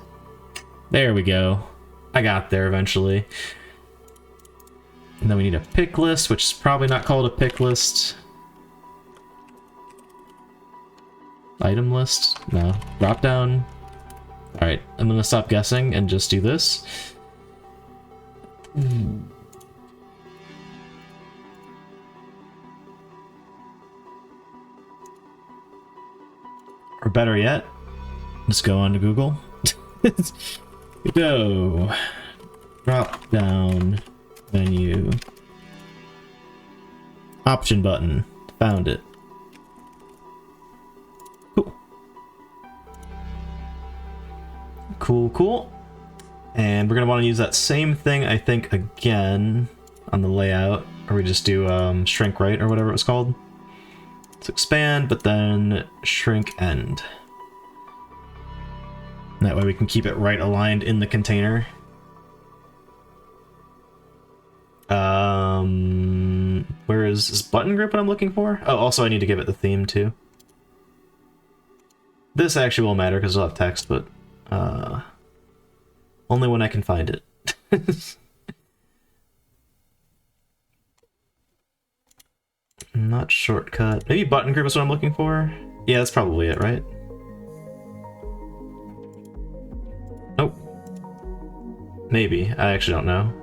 There we go. I got there eventually. And then we need a pick list, which is probably not called a pick list. Item list? No. Drop down. Alright, I'm gonna stop guessing and just do this. Or better yet, just go on to Google. Go. Drop down menu. Option button. Found it. Cool. Cool, cool. And we're gonna want to use that same thing, I think, again on the layout. Or we just do shrink right or whatever it was called. Let's expand, but then shrink end. That way we can keep it right aligned in the container. Where is this button group that I'm looking for? Oh, also I need to give it the theme too. This actually will matter because it'll have text, but only when I can find it. Not shortcut. Maybe button group is what I'm looking for? Yeah, that's probably it, right? Nope. Maybe. I actually don't know.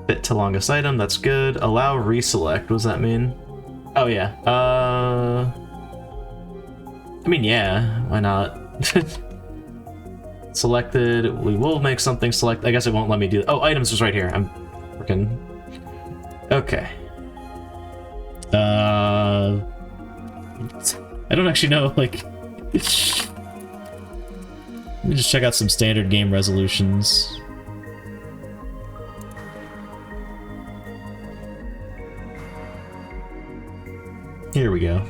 Fit to longest item, that's good. Allow reselect, what does that mean? Oh yeah, I mean, yeah, why not? Selected, we will make something select. I guess it won't let me do. Oh, items is right here. I'm freaking. Okay. I don't actually know, like. Let me just check out some standard game resolutions. Here we go.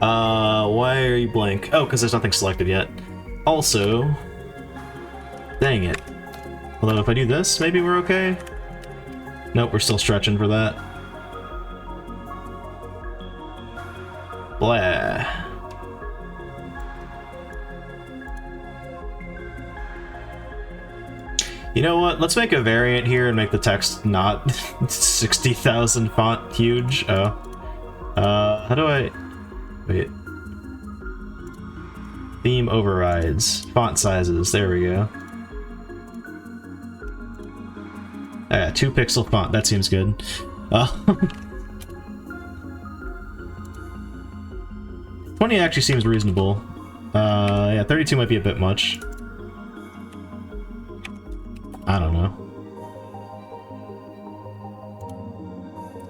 Why are you blank? Oh, because there's nothing selected yet. Also, dang it. Although if I do this, maybe we're okay? Nope, we're still stretching for that. Blah. You know what? Let's make a variant here and make the text not 60,000 font huge. Oh. How do I... Wait. Theme overrides. Font sizes. There we go. Ah, 2 pixel font. That seems good. 20 actually seems reasonable. Yeah, 32 might be a bit much. I don't know.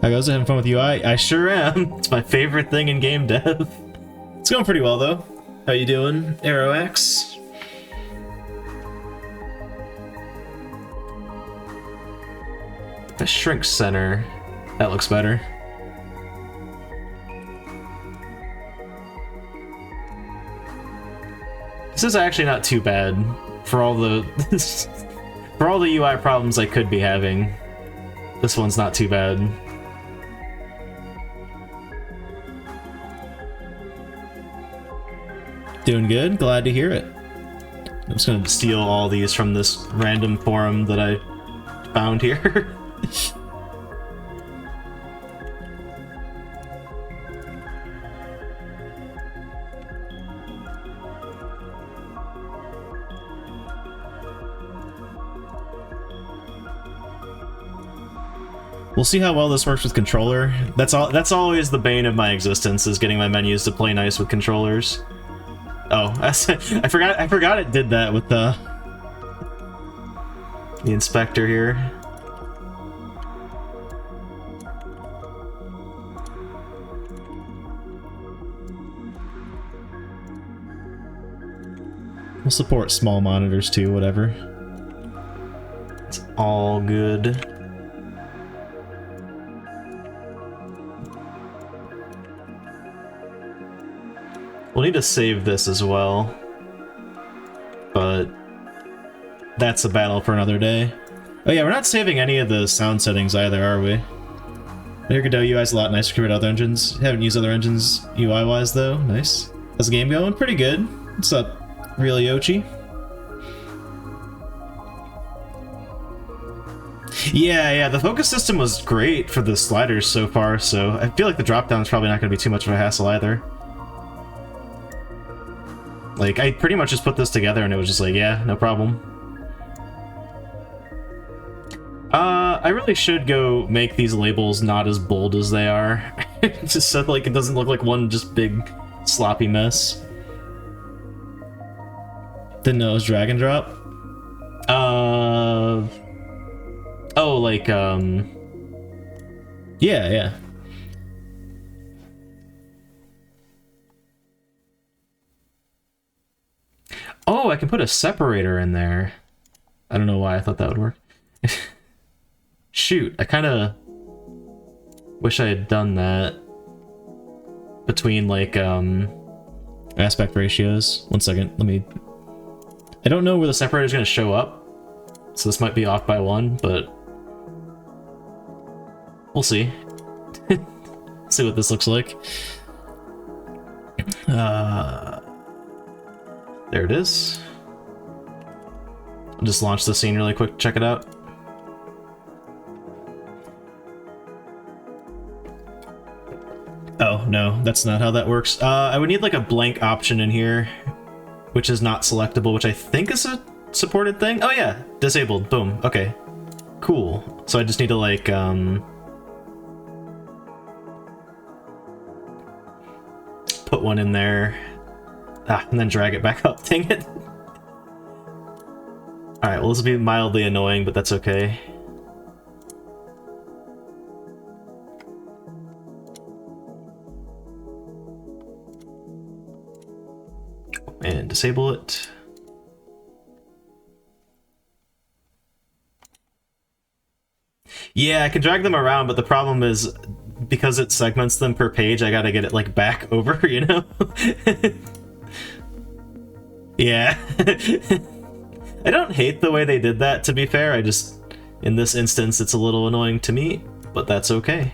How goes it? Having fun with UI? I sure am. It's my favorite thing in game dev. It's going pretty well though. How you doing, ArrowX? The shrink center. That looks better. This is actually not too bad for all the for all the UI problems I could be having. This one's not too bad. Doing good, glad to hear it. I'm just gonna steal all these from this random forum that I found here. We'll see how well this works with controller. That's always the bane of my existence, is getting my menus to play nice with controllers. Oh, I forgot it did that with the inspector here. We'll support small monitors too, whatever. It's all good. We'll need to save this as well, but that's a battle for another day. Oh yeah, we're not saving any of the sound settings either, are we? Your Godot UI is a lot nicer compared to other engines. Haven't used other engines UI-wise though. Nice. How's the game going? Pretty good. What's up, Really Ochi? Yeah, the focus system was great for the sliders so far, so I feel like the drop-down is probably not going to be too much of a hassle either. Like, I pretty much just put this together and it was just like, yeah, no problem. I really should go make these labels not as bold as they are. Just so like it doesn't look like one just big sloppy mess. Didn't know it was drag and drop. Oh, like, yeah. Oh, I can put a separator in there. I don't know why I thought that would work. Shoot, I kind of wish I had done that between, like, aspect ratios. One second, let me... I don't know where the separator is going to show up, So this might be off by 1, but we'll see. See what this looks like. There it is. I'll just launch the scene really quick, check it out. Oh, no, that's not how that works. I would need like a blank option in here, which is not selectable, which I think is a supported thing. Oh yeah, disabled, boom, okay. Cool. So I just need to like, put one in there, and then drag it back up, dang it. Alright, well this will be mildly annoying, but that's okay. And disable it. Yeah, I can drag them around, but the problem is, because it segments them per page, I gotta get it, like, back over, you know? Yeah. I don't hate the way they did that, to be fair. I just, in this instance, it's a little annoying to me, but that's okay.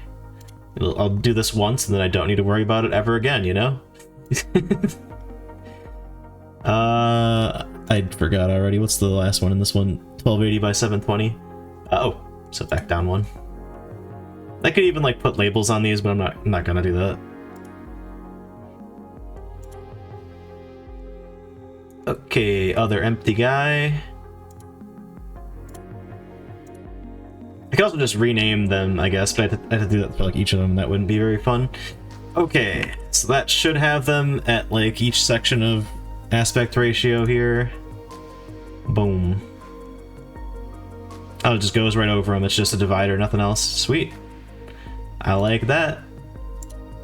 I'll do this once, and then I don't need to worry about it ever again, you know? I forgot already. What's the last one in this one? 1280 by 720. Oh, so back down one. I could even like put labels on these, but I'm not gonna do that. Okay, other empty guy. I could also just rename them, I guess, but I had to do that for like each of them, and that wouldn't be very fun. Okay, so that should have them at like each section of aspect ratio here. Boom. Oh, it just goes right over them. It's just a divider, nothing else. Sweet. I like that.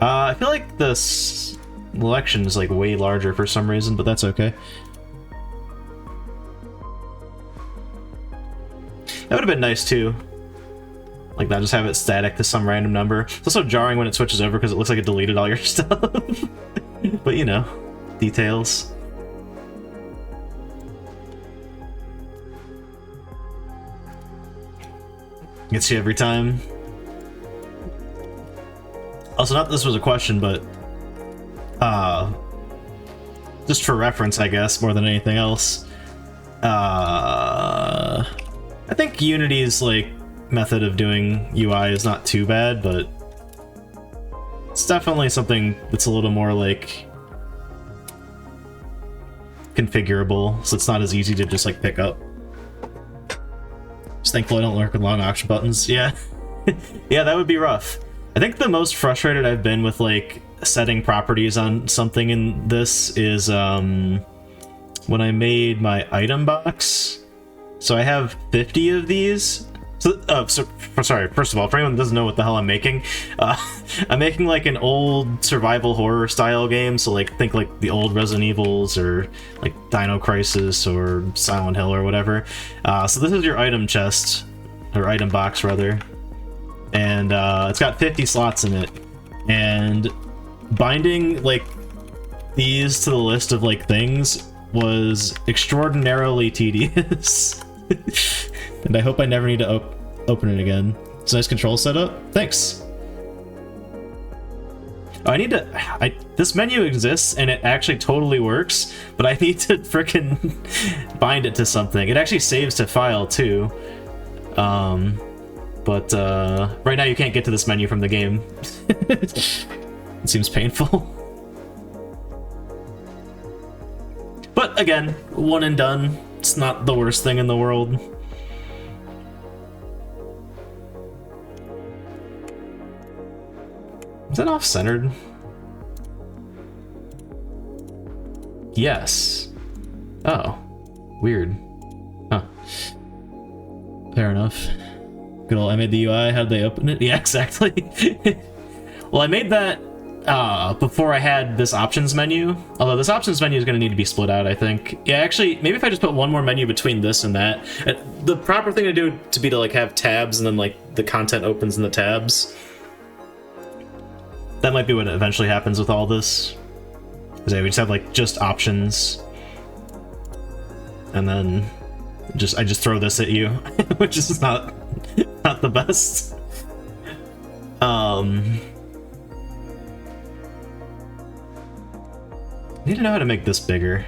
I feel like the selection is like way larger for some reason, but that's okay. That would have been nice too. Like that, just have it static to some random number. It's also jarring when it switches over because it looks like it deleted all your stuff. But you know, details. Gets you every time. Also, not this was a question, but just for reference, I guess, more than anything else. I think Unity's like method of doing UI is not too bad, but it's definitely something that's a little more like configurable, so it's not as easy to just like pick up. Just thankful I don't work with long option buttons. Yeah. Yeah, that would be rough. I think the most frustrated I've been with like setting properties on something in this is when I made my item box. So I have 50 of these. Sorry, first of all, for anyone that doesn't know what the hell I'm making, I'm making like an old survival horror style game, so like think like the old Resident Evils or like Dino Crisis or Silent Hill or whatever. So this is your item chest, or item box rather, and it's got 50 slots in it, and binding like these to the list of like things was extraordinarily tedious. And I hope I never need to open it again. It's a nice control setup. Thanks. I need to... this menu exists, and it actually totally works, but I need to frickin' bind it to something. It actually saves to file, too. But right now you can't get to this menu from the game. It seems painful. But again, one and done. It's not the worst thing in the world. Is that off-centered? Yes. Oh. Weird. Huh. Fair enough. Good old I made the UI, how'd they open it? Yeah, exactly. Well, I made that before I had this options menu. Although this options menu is going to need to be split out, I think. Yeah, actually, maybe if I just put one more menu between this and that. The proper thing to do to be to like have tabs and then like the content opens in the tabs. That might be what eventually happens with all this. Because we just have like just options. And then I just throw this at you, which is not the best. Need to know how to make this bigger.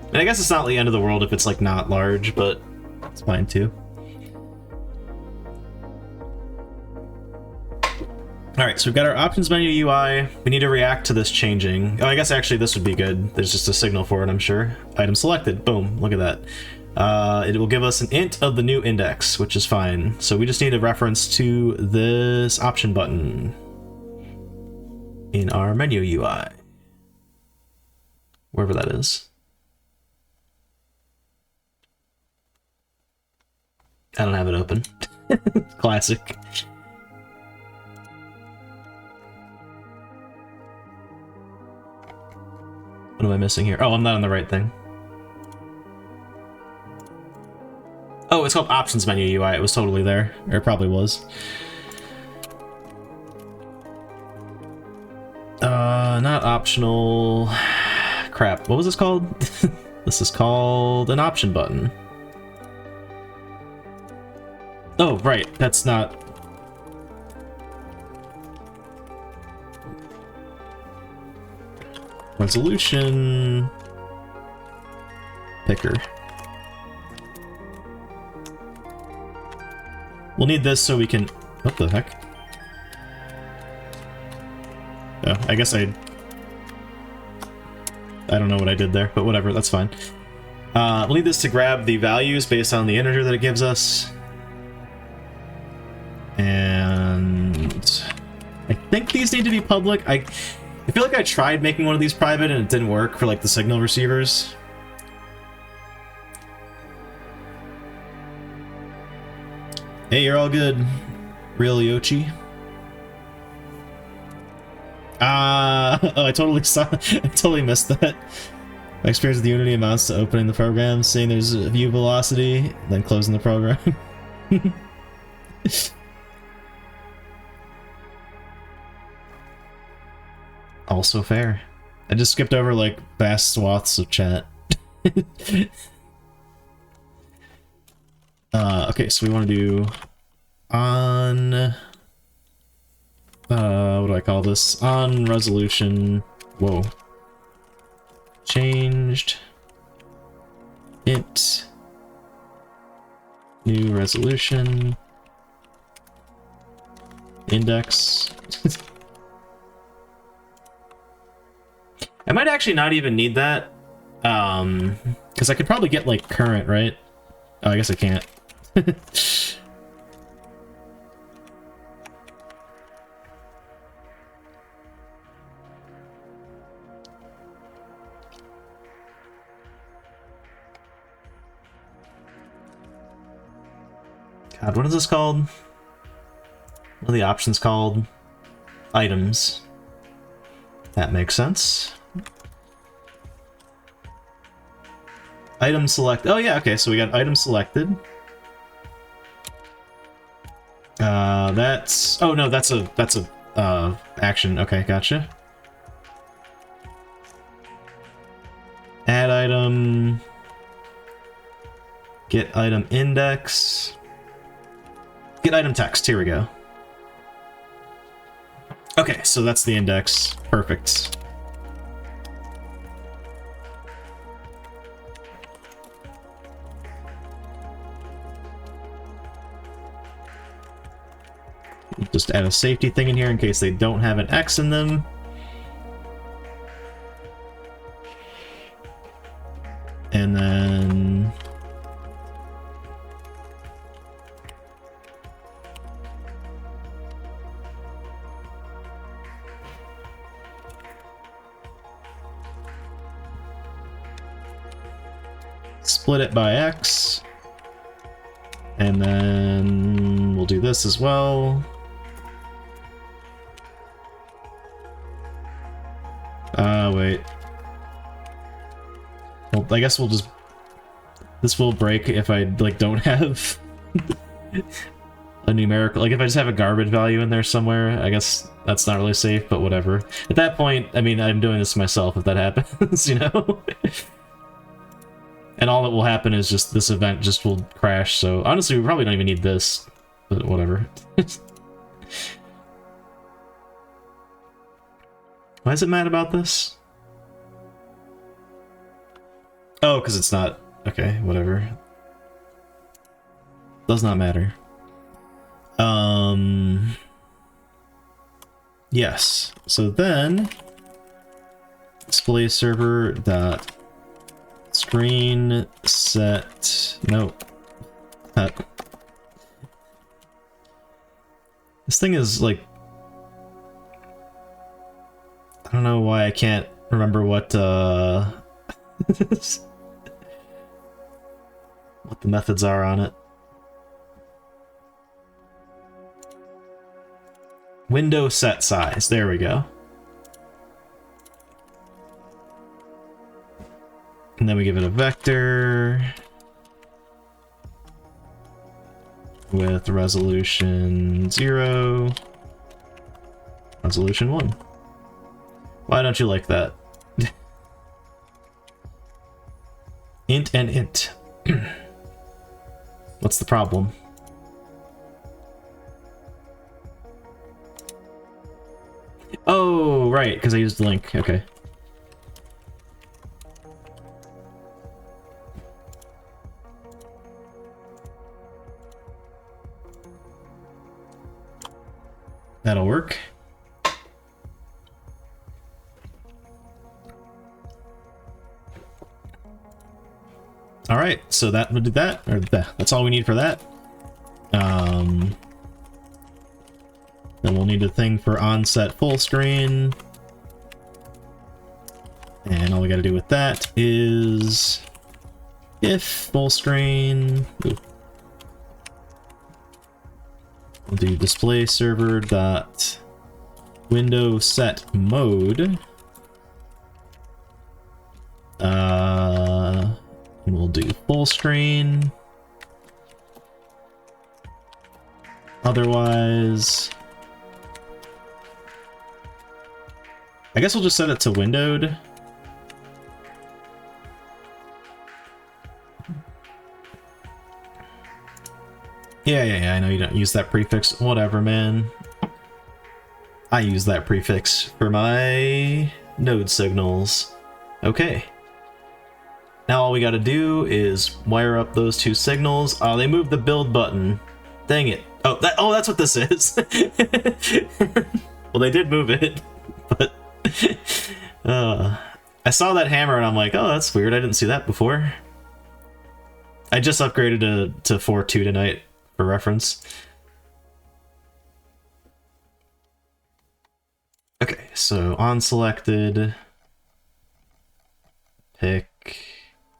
And I guess it's not the end of the world if it's like not large, but it's fine too. Alright, so we've got our options menu UI. We need to react to this changing. Oh, I guess actually this would be good. There's just a signal for it, I'm sure. Item selected. Boom. Look at that. It will give us an int of the new index, which is fine. So we just need a reference to this option button in our menu UI. Wherever that is. I don't have it open. Classic. What am I missing here? Oh, I'm not on the right thing. Oh, it's called Options Menu UI. It was totally there. Or it probably was. Not optional. Crap. What was this called? This is called an option button. Oh, right. That's not... Resolution... Picker. We'll need this so we can... What the heck? Oh, I guess I don't know what I did there, but whatever, that's fine. We'll need this to grab the values based on the integer that it gives us. And... I think these need to be public. I feel like I tried making one of these private and it didn't work for, like, the signal receivers. Hey, you're all good. Real Yoshi. Oh, I totally saw. I totally missed that. My experience with Unity amounts to opening the program, seeing there's a view velocity, then closing the program. Also fair. I just skipped over like vast swaths of chat. Okay, so we want to do on... what do I call this? On resolution... Whoa. Changed. Int. New resolution. Index. I might actually not even need that. Because I could probably get, like, current, right? Oh, I guess I can't. God, what is this called? What are the options called? Items. That makes sense. Item select. Oh yeah, okay, so we got item selected. That's... Oh no, that's a action. Okay, gotcha. Add item. Get item index. Get item text. Here we go. Okay, so that's the index. Perfect. Just add a safety thing in here in case they don't have an X in them. And then... split it by X. And then we'll do this as well. Wait. Well, I guess we'll just... This will break if I, like, don't have a numerical... Like, if I just have a garbage value in there somewhere, I guess that's not really safe, but whatever. At that point, I mean, I'm doing this myself if that happens, you know? And all that will happen is just this event just will crash, so honestly we probably don't even need this, but whatever. Why is it mad about this? Oh, because it's not... Okay, whatever. Does not matter. Yes. So then... display server dot screen set... No. This thing is like... I don't know why I can't remember what, what the methods are on it. Window set size. There we go. And then we give it a vector with resolution 0, resolution 1. Why don't you like that? Int and int. What's the problem? Oh, right, because I used the link. Okay. That'll work. All right, so that would do that, or that's all we need for that. Then we'll need a thing for onset full screen, and all we got to do with that is if full screen. Ooh. We'll do display server dot window set mode. And we'll do full screen. Otherwise, I guess we'll just set it to windowed. Yeah, I know you don't use that prefix. Whatever, man. I use that prefix for my node signals. Okay. Now all we gotta do is wire up those two signals. Oh, they moved the build button. Dang it. Oh, that's what this is. Well, they did move it, but I saw that hammer and I'm like, oh, that's weird. I didn't see that before. I just upgraded to 4.2 tonight for reference. Okay, so on selected, pick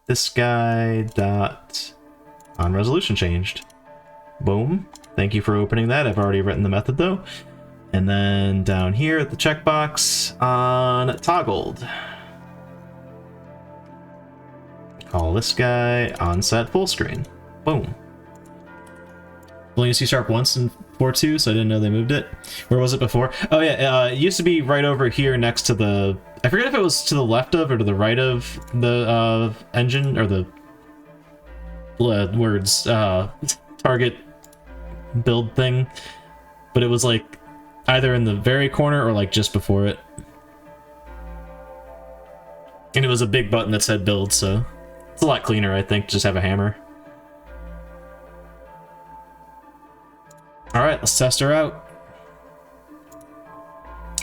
this guy dot on resolution changed. Boom. Thank you for opening that. I've already written the method though. And then down here at the checkbox on toggled, call this guy onset full screen. Boom. Only used C# once in 4.2, so I didn't know they moved it. Where was it before? Oh yeah, it used to be right over here next to the... I forget if it was to the left of or to the right of the engine, or the words target build thing. But it was like either in the very corner or like just before it. And it was a big button that said build, so it's a lot cleaner, I think, to just have a hammer. Alright, let's test her out.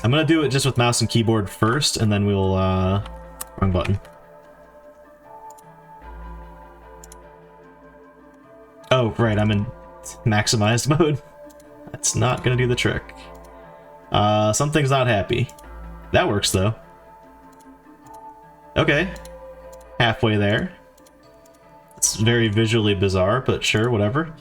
I'm gonna do it just with mouse and keyboard first, and then we'll, wrong button. Oh, right, I'm in maximized mode. That's not gonna do the trick. Something's not happy. That works, though. Okay. Halfway there. It's very visually bizarre, but sure, whatever.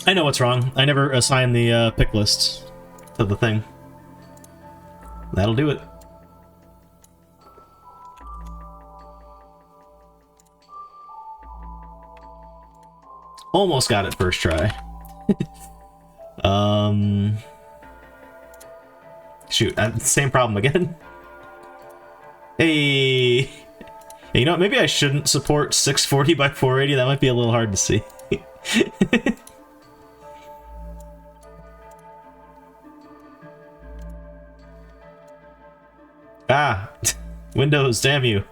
I know what's wrong. I never assign the pick list to the thing. That'll do it. Almost got it first try. Shoot, same problem again. Hey! You know what, maybe I shouldn't support 640 by 480, that might be a little hard to see. Ah! Windows, damn you.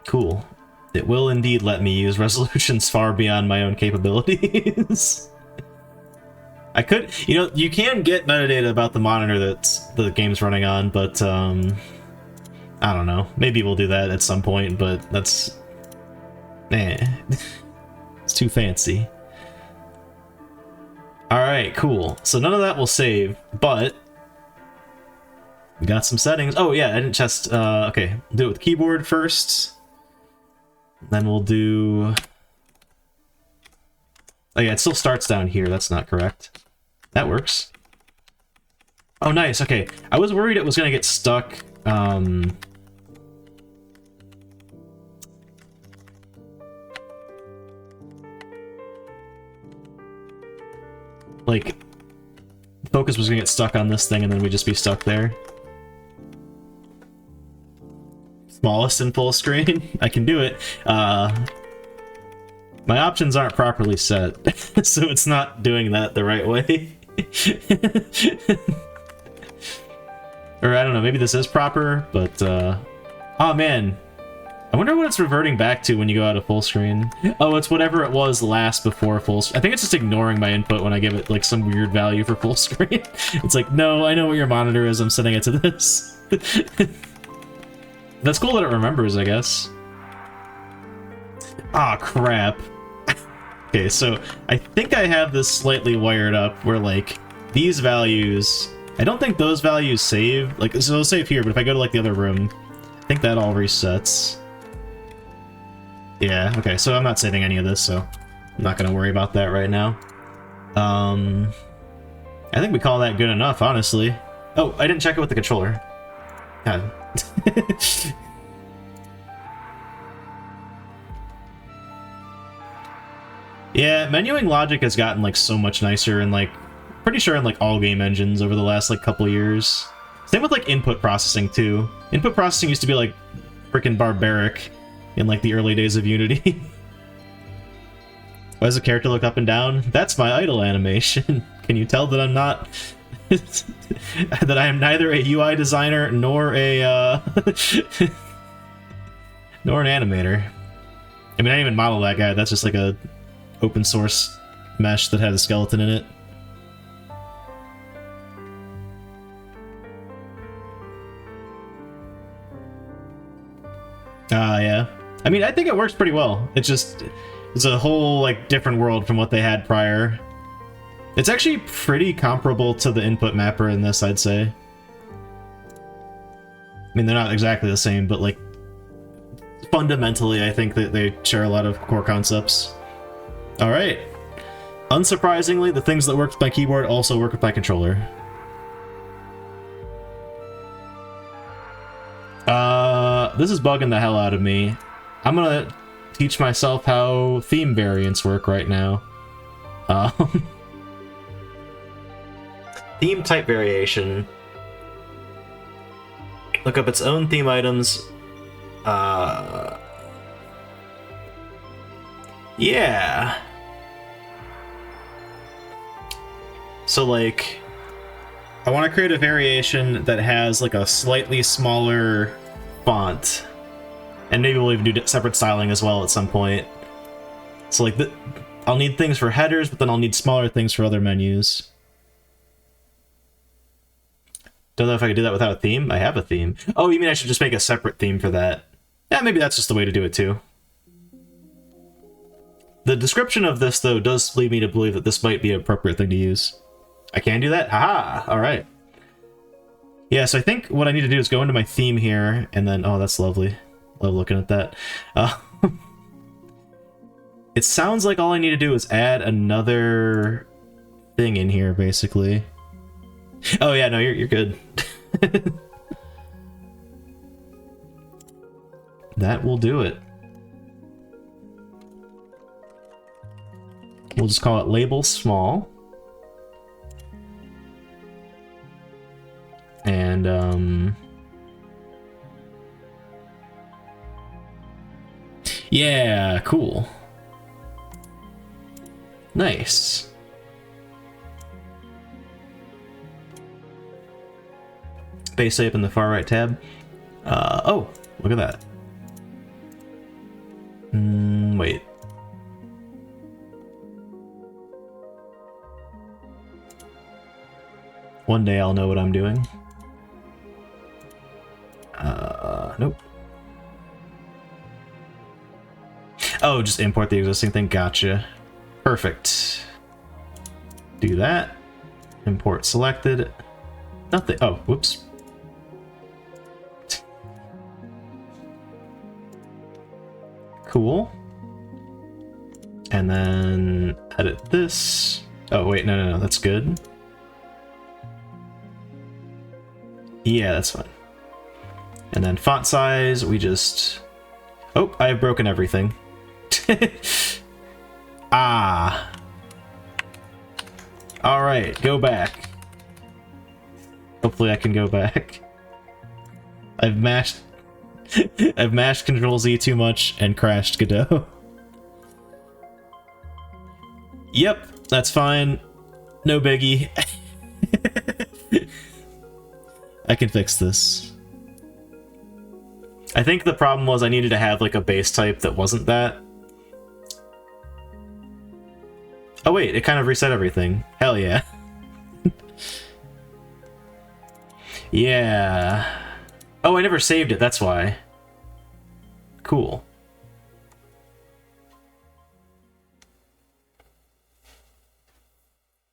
Cool. It will indeed let me use resolutions far beyond my own capabilities. I could, you know, you can get metadata about the monitor that the game's running on, but, I don't know. Maybe we'll do that at some point, but that's... It's too fancy. Alright, cool. So none of that will save, but... we got some settings. Oh, yeah, I didn't test... okay, do it with the keyboard first. Then we'll do... oh yeah, it still starts down here, that's not correct. That works. Oh, nice, okay. I was worried it was gonna get stuck, like, focus was gonna get stuck on this thing and then we'd just be stuck there. Smallest in full screen? I can do it. My options aren't properly set, so it's not doing that the right way. Or I don't know, maybe this is proper, but oh man. I wonder what it's reverting back to when you go out of full screen. Oh, it's whatever it was last before full screen. I think it's just ignoring my input when I give it like some weird value for full screen. It's like, no, I know what your monitor is, I'm setting it to this. That's cool that it remembers, I guess. Ah, crap. Okay, so I think I have this slightly wired up where, like, these values... I don't think those values save. Like, so they'll save here, but if I go to, like, the other room, I think that all resets. Yeah, okay, so I'm not saving any of this, so I'm not gonna worry about that right now. I think we call that good enough, honestly. Oh, I didn't check it with the controller. God. Yeah, menuing logic has gotten like so much nicer and like pretty sure in like all game engines over the last like couple years. Same with like input processing too. Input processing used to be like freaking barbaric in like the early days of Unity. Why does the character look up and down? That's my idle animation. Can you tell that I'm not that I am neither a UI designer nor a nor an animator. I mean, I didn't even model that guy. That's just like a open source mesh that had a skeleton in it. Yeah. I mean, I think it works pretty well. It's just, it's a whole, like, different world from what they had prior. It's actually pretty comparable to the input mapper in this, I'd say. I mean, they're not exactly the same, but, like, fundamentally, I think that they share a lot of core concepts. Alright. Unsurprisingly, the things that work with my keyboard also work with my controller. This is bugging the hell out of me. I'm gonna teach myself how theme variants work right now. Theme type variation. Look up its own theme items. Yeah. So, like, I want to create a variation that has, like, a slightly smaller font. And maybe we'll even do separate styling as well at some point. So, like, I'll need things for headers, but then I'll need smaller things for other menus. Don't know if I could do that without a theme. I have a theme. Oh, you mean I should just make a separate theme for that? Yeah, maybe that's just the way to do it, too. The description of this, though, does lead me to believe that this might be an appropriate thing to use. I can do that? Haha! Alright. Yeah, so I think what I need to do is go into my theme here, and then... oh, that's lovely. Love looking at that. It sounds like all I need to do is add another thing in here, basically. Oh yeah, no, you're good. That will do it. We'll just call it label small. And, yeah, cool. Nice. Base type in the far right tab. Oh, look at that. Wait. One day I'll know what I'm doing. Nope. Oh, just import the existing thing. Gotcha. Perfect. Do that. Import selected. Nothing. Oh, whoops. Cool. And then edit this. Oh, wait, no, that's good. Yeah, that's fine. And then font size, we just... Oh, I have broken everything. Ah. Alright, go back. Hopefully I can go back. I've mashed Control Z too much and crashed Godot. Yep, that's fine. No biggie. I can fix this. I think the problem was I needed to have like a base type that wasn't that. Oh wait, it kind of reset everything. Hell yeah. Yeah. Oh, I never saved it, that's why. Cool.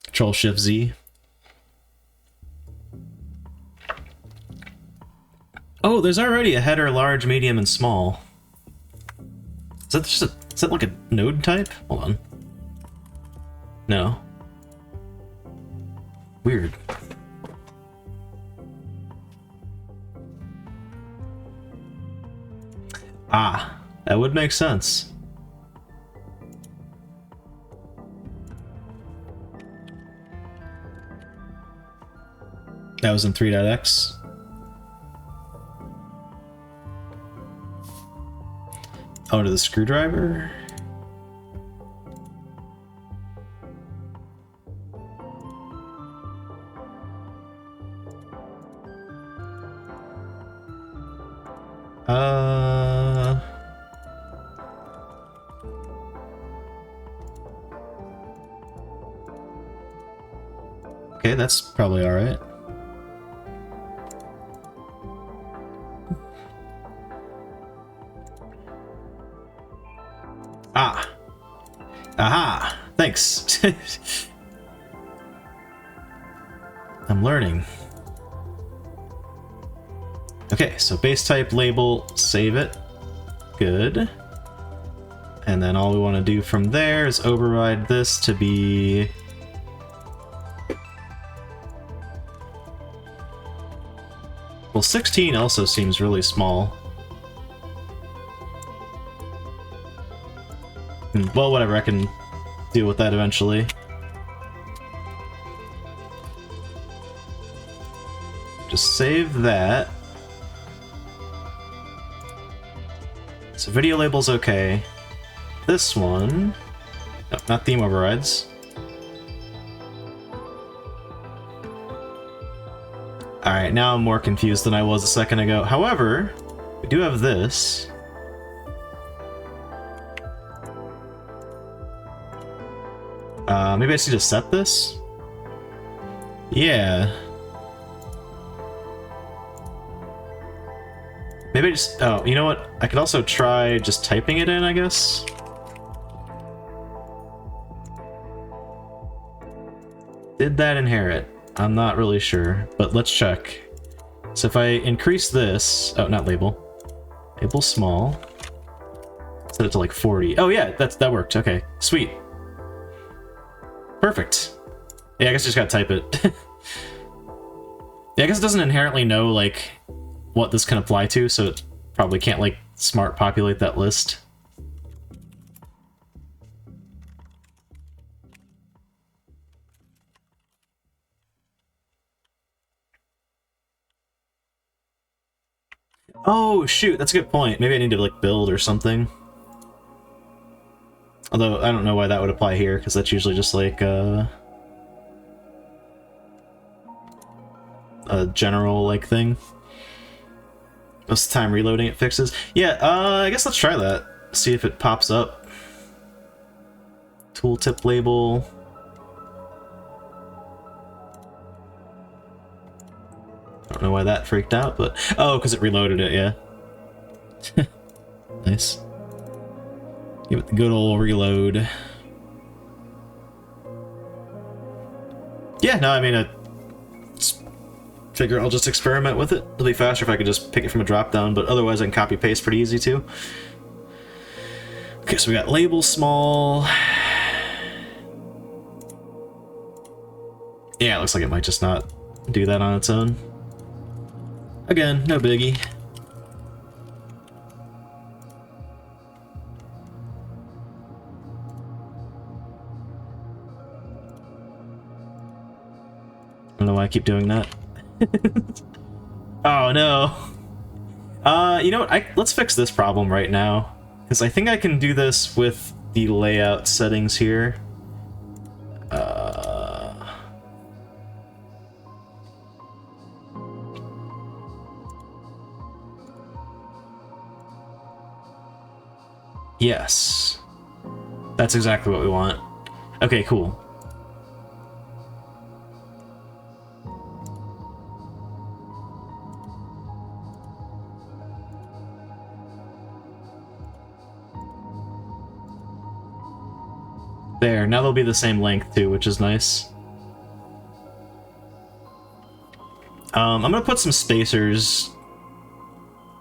Control-Shift-Z. Oh, there's already a header large, medium, and small. Is that just is that like a node type? Hold on. No. Weird. Ah, that would make sense. That was in 3.x. Oh, to the screwdriver? Okay, that's probably alright. Ah. Aha! Thanks. I'm learning. Okay, so base type label, save it. Good. And then all we want to do from there is override this to be... Well, 16 also seems really small. Well, whatever, I can deal with that eventually. Just save that. So video label's okay. This one... No, not theme overrides. Alright, now I'm more confused than I was a second ago. However, we do have this. Maybe I should just set this? Yeah. Maybe I just... Oh, you know what? I could also try just typing it in, I guess? Did that inherit? I'm not really sure, but let's check. So if I increase this... Oh, not label. Label small. Set it to like 40. Oh yeah, that worked. Okay, sweet. Perfect. Yeah, I guess I just gotta type it. Yeah, I guess it doesn't inherently know, like, what this can apply to, so it probably can't, like, smart populate that list. Oh, shoot, that's a good point. Maybe I need to, like, build or something. Although, I don't know why that would apply here, because that's usually just, like, a general, like, thing. Most of the time reloading it fixes. Yeah, I guess let's try that. See if it pops up. Tooltip label. I don't know why that freaked out, but... Oh, because it reloaded it, yeah. Nice. Give it the good old reload. Yeah, no, I mean, I figure I'll just experiment with it. It'll be faster if I could just pick it from a drop-down, but otherwise I can copy-paste pretty easy, too. Okay, so we got label small. Yeah, it looks like it might just not do that on its own. Again, no biggie. I don't know why I keep doing that. Oh no. You know what? Let's fix this problem right now, because I think I can do this with the layout settings here. Yes. That's exactly what we want. Okay, cool. There, now they'll be the same length too, which is nice. I'm gonna put some spacers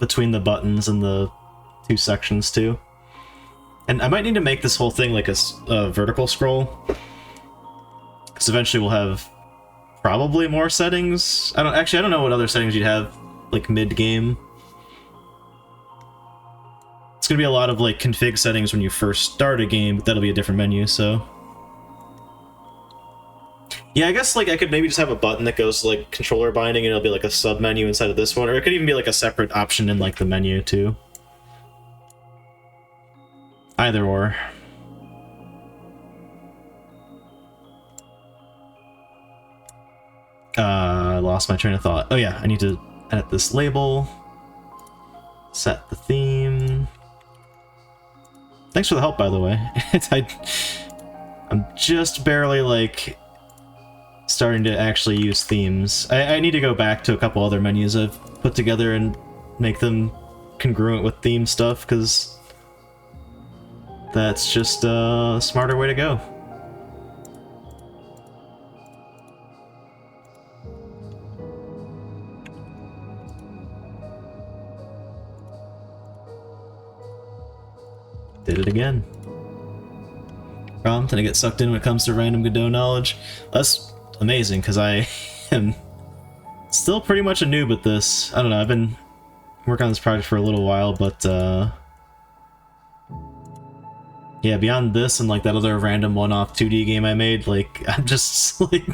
between the buttons and the two sections too. And I might need to make this whole thing like a vertical scroll, because eventually we'll have probably more settings. I don't know what other settings you'd have like mid-game. It's gonna be a lot of like config settings when you first start a game, but that'll be a different menu, so... Yeah, I guess like I could maybe just have a button that goes like controller binding and it'll be like a sub-menu inside of this one, or it could even be like a separate option in like the menu too. Either or. I lost my train of thought. Oh yeah, I need to edit this label. Set the theme. Thanks for the help, by the way. I'm just barely, like, starting to actually use themes. I need to go back to a couple other menus I've put together and make them congruent with theme stuff, because that's just a smarter way to go. Did it again. Tend to get sucked in when it comes to random Godot knowledge. That's amazing, because I am still pretty much a noob at this. I don't know, I've been working on this project for a little while, but yeah, beyond this and like that other random one-off 2D game I made, like, I'm just like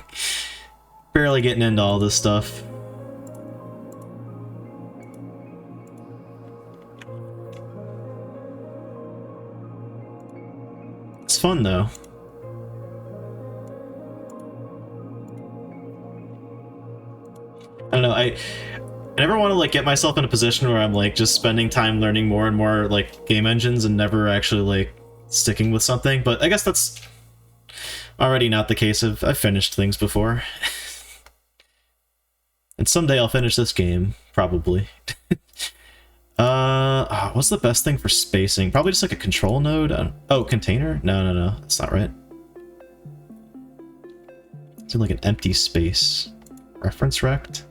barely getting into all this stuff. It's fun though. I don't know, I never want to like get myself in a position where I'm like just spending time learning more and more like game engines and never actually like sticking with something, but I guess that's already not the case. I've finished things before. And someday I'll finish this game, probably. What's the best thing for spacing? Probably just like a control node? Oh, container? No, that's not right. It's like an empty space. Reference rect?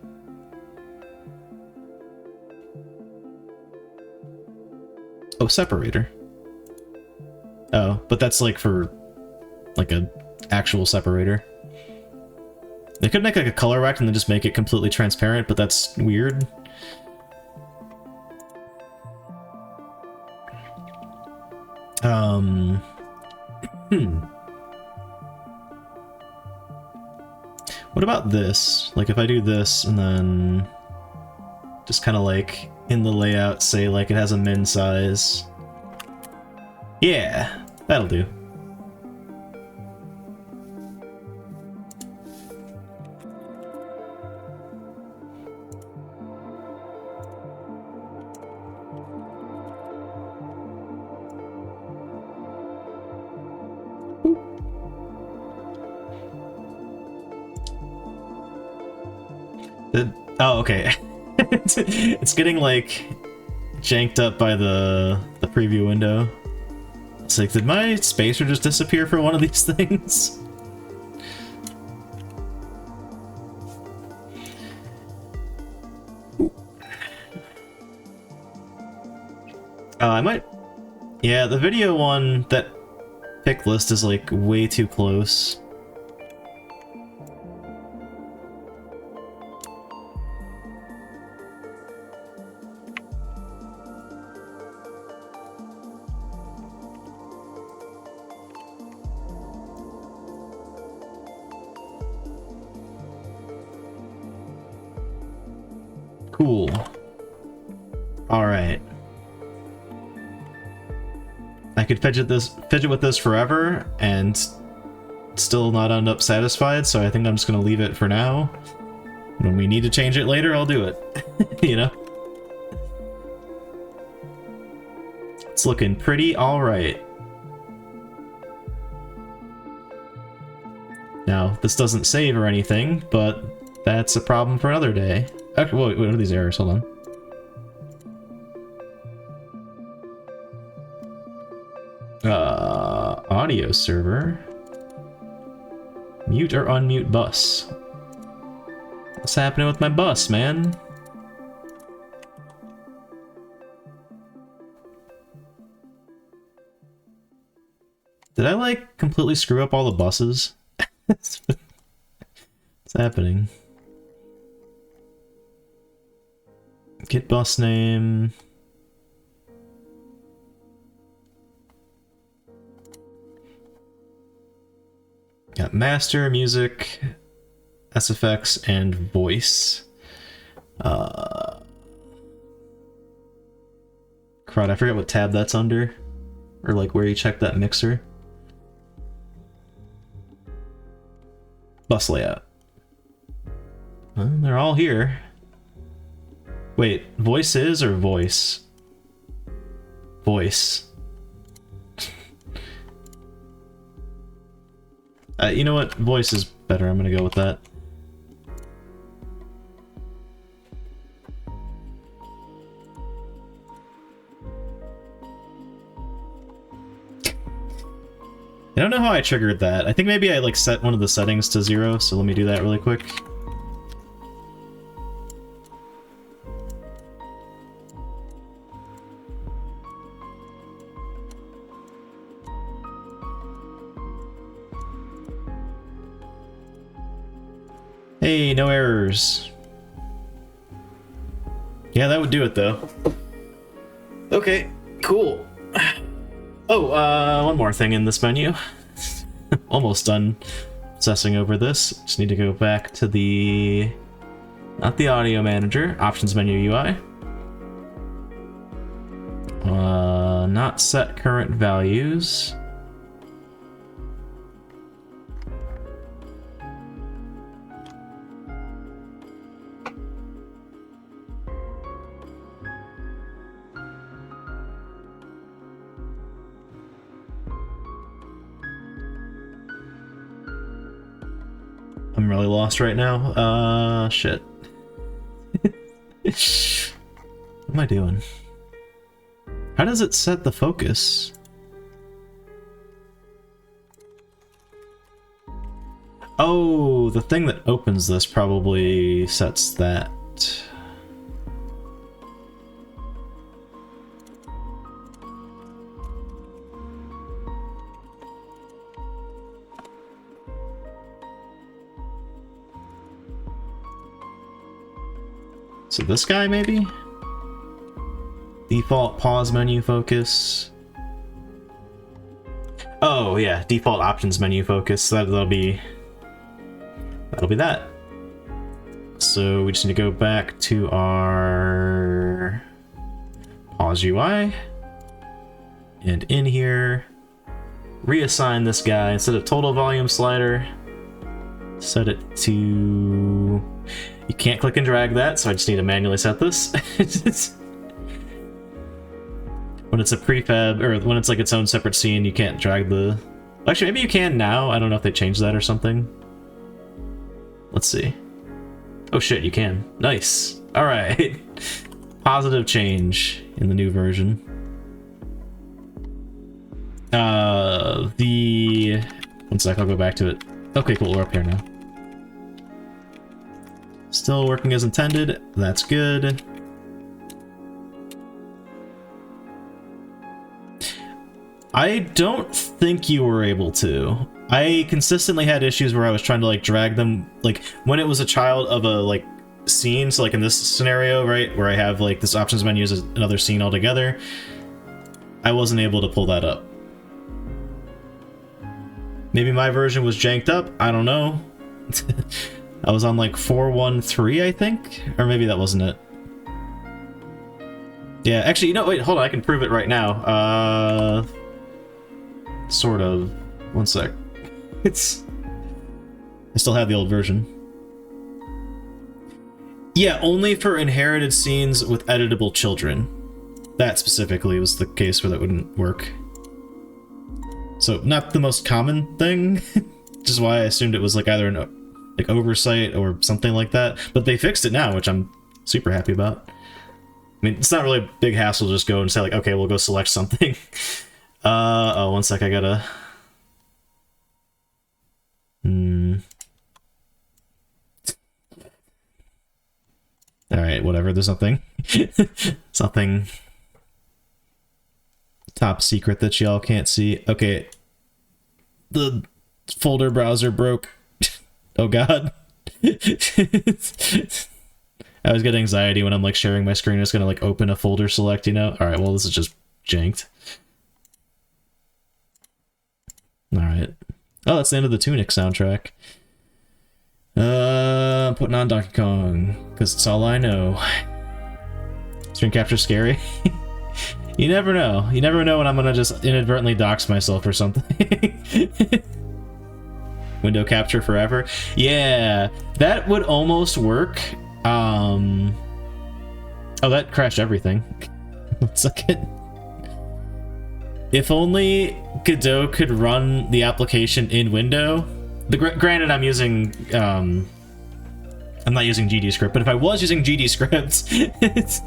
Oh, separator. Oh, but that's like for like a actual separator. They could make like a color rect and then just make it completely transparent, but that's weird. What about this? Like if I do this and then... Just kind of like in the layout say like it has a min size. Yeah, that'll do. Oh, okay. It's getting like janked up by the preview window. It's like, did my spacer just disappear for one of these things? I might... Yeah, the video one, that pick list is like way too close. Cool. Alright. I could fidget with this forever and still not end up satisfied, so I think I'm just gonna leave it for now. When we need to change it later, I'll do it. You know? It's looking pretty alright. Now, this doesn't save or anything, but that's a problem for another day. Actually, wait, what are these errors? Hold on. Audio server. Mute or unmute bus. What's happening with my bus, man? Did I, like, completely screw up all the buses? What's happening? Get bus name. Got master, music, SFX, and voice. Crud, I forget what tab that's under. Or like where you check that mixer. Bus layout. Well, they're all here. Wait, voice is or voice? Voice. You know what? Voice is better. I'm gonna go with that. I don't know how I triggered that. I think maybe I like set one of the settings to 0, so let me do that really quick. Hey, no errors. Yeah, that would do it though. Okay, cool. Oh, one more thing in this menu. Almost done obsessing over this. Just need to go back to the... not the audio manager, options menu UI. Not set current values. I'm really lost right now. Shit. What am I doing? How does it set the focus? Oh, the thing that opens this probably sets that. So this guy, maybe? Default pause menu focus. Oh yeah, default options menu focus. That'll be that. So we just need to go back to our pause UI. And in here, reassign this guy instead of total volume slider. Set it to... You can't click and drag that, so I just need to manually set this. When it's a prefab, or when it's like its own separate scene, you can't drag the... Actually, maybe you can now. I don't know if they changed that or something. Let's see. Oh shit, you can. Nice. Alright. Positive change in the new version. One sec, I'll go back to it. Okay, cool, we're up here now. Still working as intended. That's good. I don't think you were able to. I consistently had issues where I was trying to like drag them, like when it was a child of a like scene, so like in this scenario, right, where I have like this options menu as another scene altogether, I wasn't able to pull that up. Maybe my version was janked up, I don't know. I was on like 4.1.3, I think, or maybe that wasn't it. Yeah, actually, you know, wait, hold on, I can prove it right now. Sort of. One sec. I still have the old version. Yeah, only for inherited scenes with editable children. That specifically was the case where that wouldn't work. So, not the most common thing, which is why I assumed it was like either an like oversight or something like that. But they fixed it now, which I'm super happy about. I mean, it's not really a big hassle to just go and say like, okay, we'll go select something. Oh, one sec, I gotta... Alright, whatever, there's something. Something... top secret that y'all can't see. Okay. The folder browser broke. Oh god. I always get anxiety when I'm like sharing my screen. It's gonna like open a folder select, you know? Alright, well this is just janked. Alright. Oh, that's the end of the Tunic soundtrack. I'm putting on Donkey Kong, because it's all I know. Screen capture scary? You never know. You never know when I'm gonna just inadvertently dox myself or something. Window capture forever? Yeah, that would almost work. Oh, that crashed everything. 1 second. If only Godot could run the application in window. Granted, I'm using, I'm not using GDScript, but if I was using GDScript,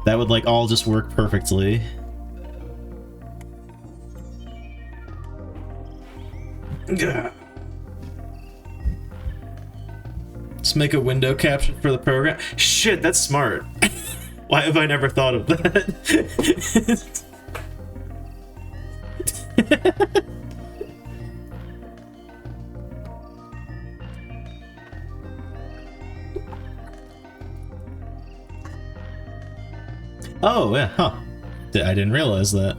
that would like all just work perfectly. Just make a window caption for the program. Shit, that's smart. Why have I never thought of that? Oh, yeah, huh. I didn't realize that.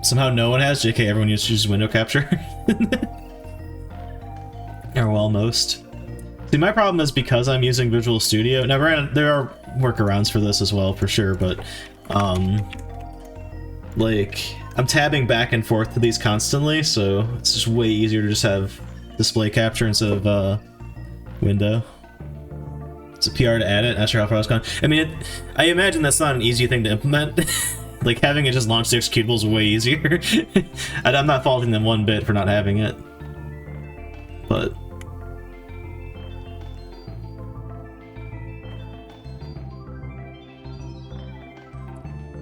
Somehow no one has? JK, everyone uses window capture? Or well, most. See, my problem is because I'm using Visual Studio. Now, there are workarounds for this as well, for sure, but, like, I'm tabbing back and forth to these constantly, so it's just way easier to just have display capture instead of, window. It's a PR to add it. Not sure how far it's gone. I mean, I imagine that's not an easy thing to implement. Like, having it just launch the executable is way easier. I'm not faulting them one bit for not having it. But...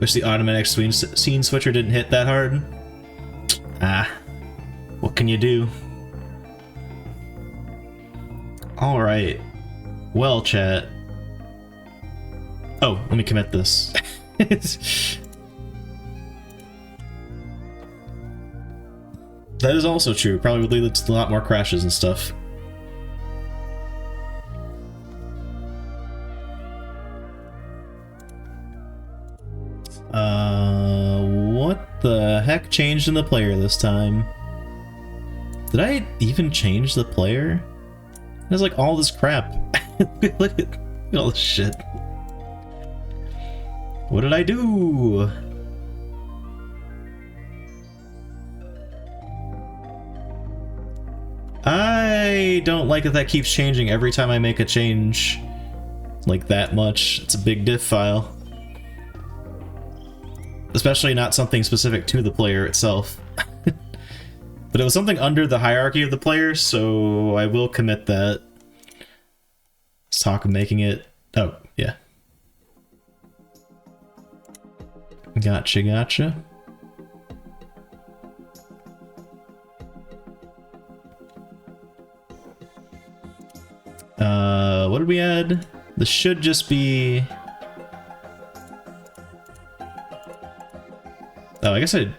wish the automatic scene switcher didn't hit that hard. Ah. What can you do? Alright. Well, chat. Oh, let me commit this. That is also true. Probably would lead to a lot more crashes and stuff. What the heck changed in the player this time? Did I even change the player? There's like all this crap. Look at all this shit. What did I do? I don't like that keeps changing every time I make a change. Like that much. It's a big diff file. Especially not something specific to the player itself. But it was something under the hierarchy of the player, so I will commit that. Let's talk of making it... Oh, yeah. Gotcha, gotcha. What did we add? This should just be... Oh, I guess you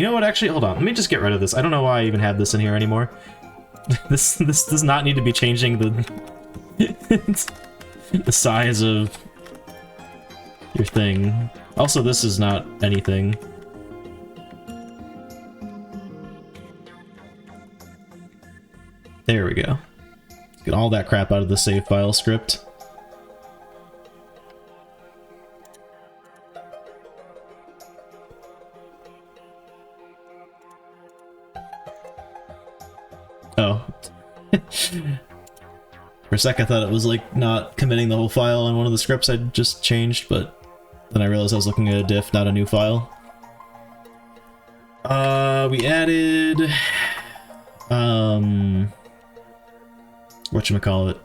know what, actually, hold on. Let me just get rid of this. I don't know why I even have this in here anymore. This does not need to be changing the... the size of your thing. Also, this is not anything. There we go. Get all that crap out of the save file script. Oh. For a sec I thought it was like not committing the whole file on one of the scripts I'd just changed, but then I realized I was looking at a diff, not a new file. We added... whatchamacallit?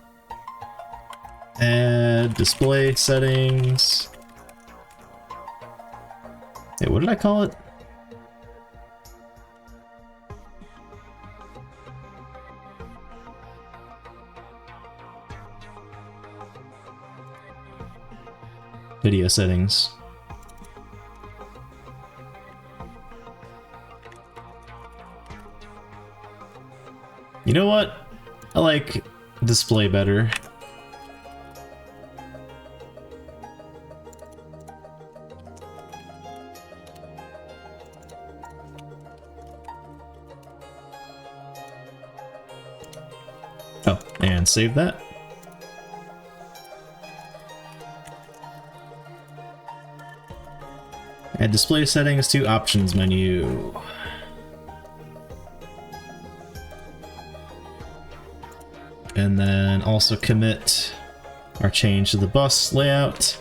Add display settings. Hey, what did I call it? Video settings. You know what? I like display better. Oh, and save that. Add display settings to options menu. And then also commit our change to the bus layout.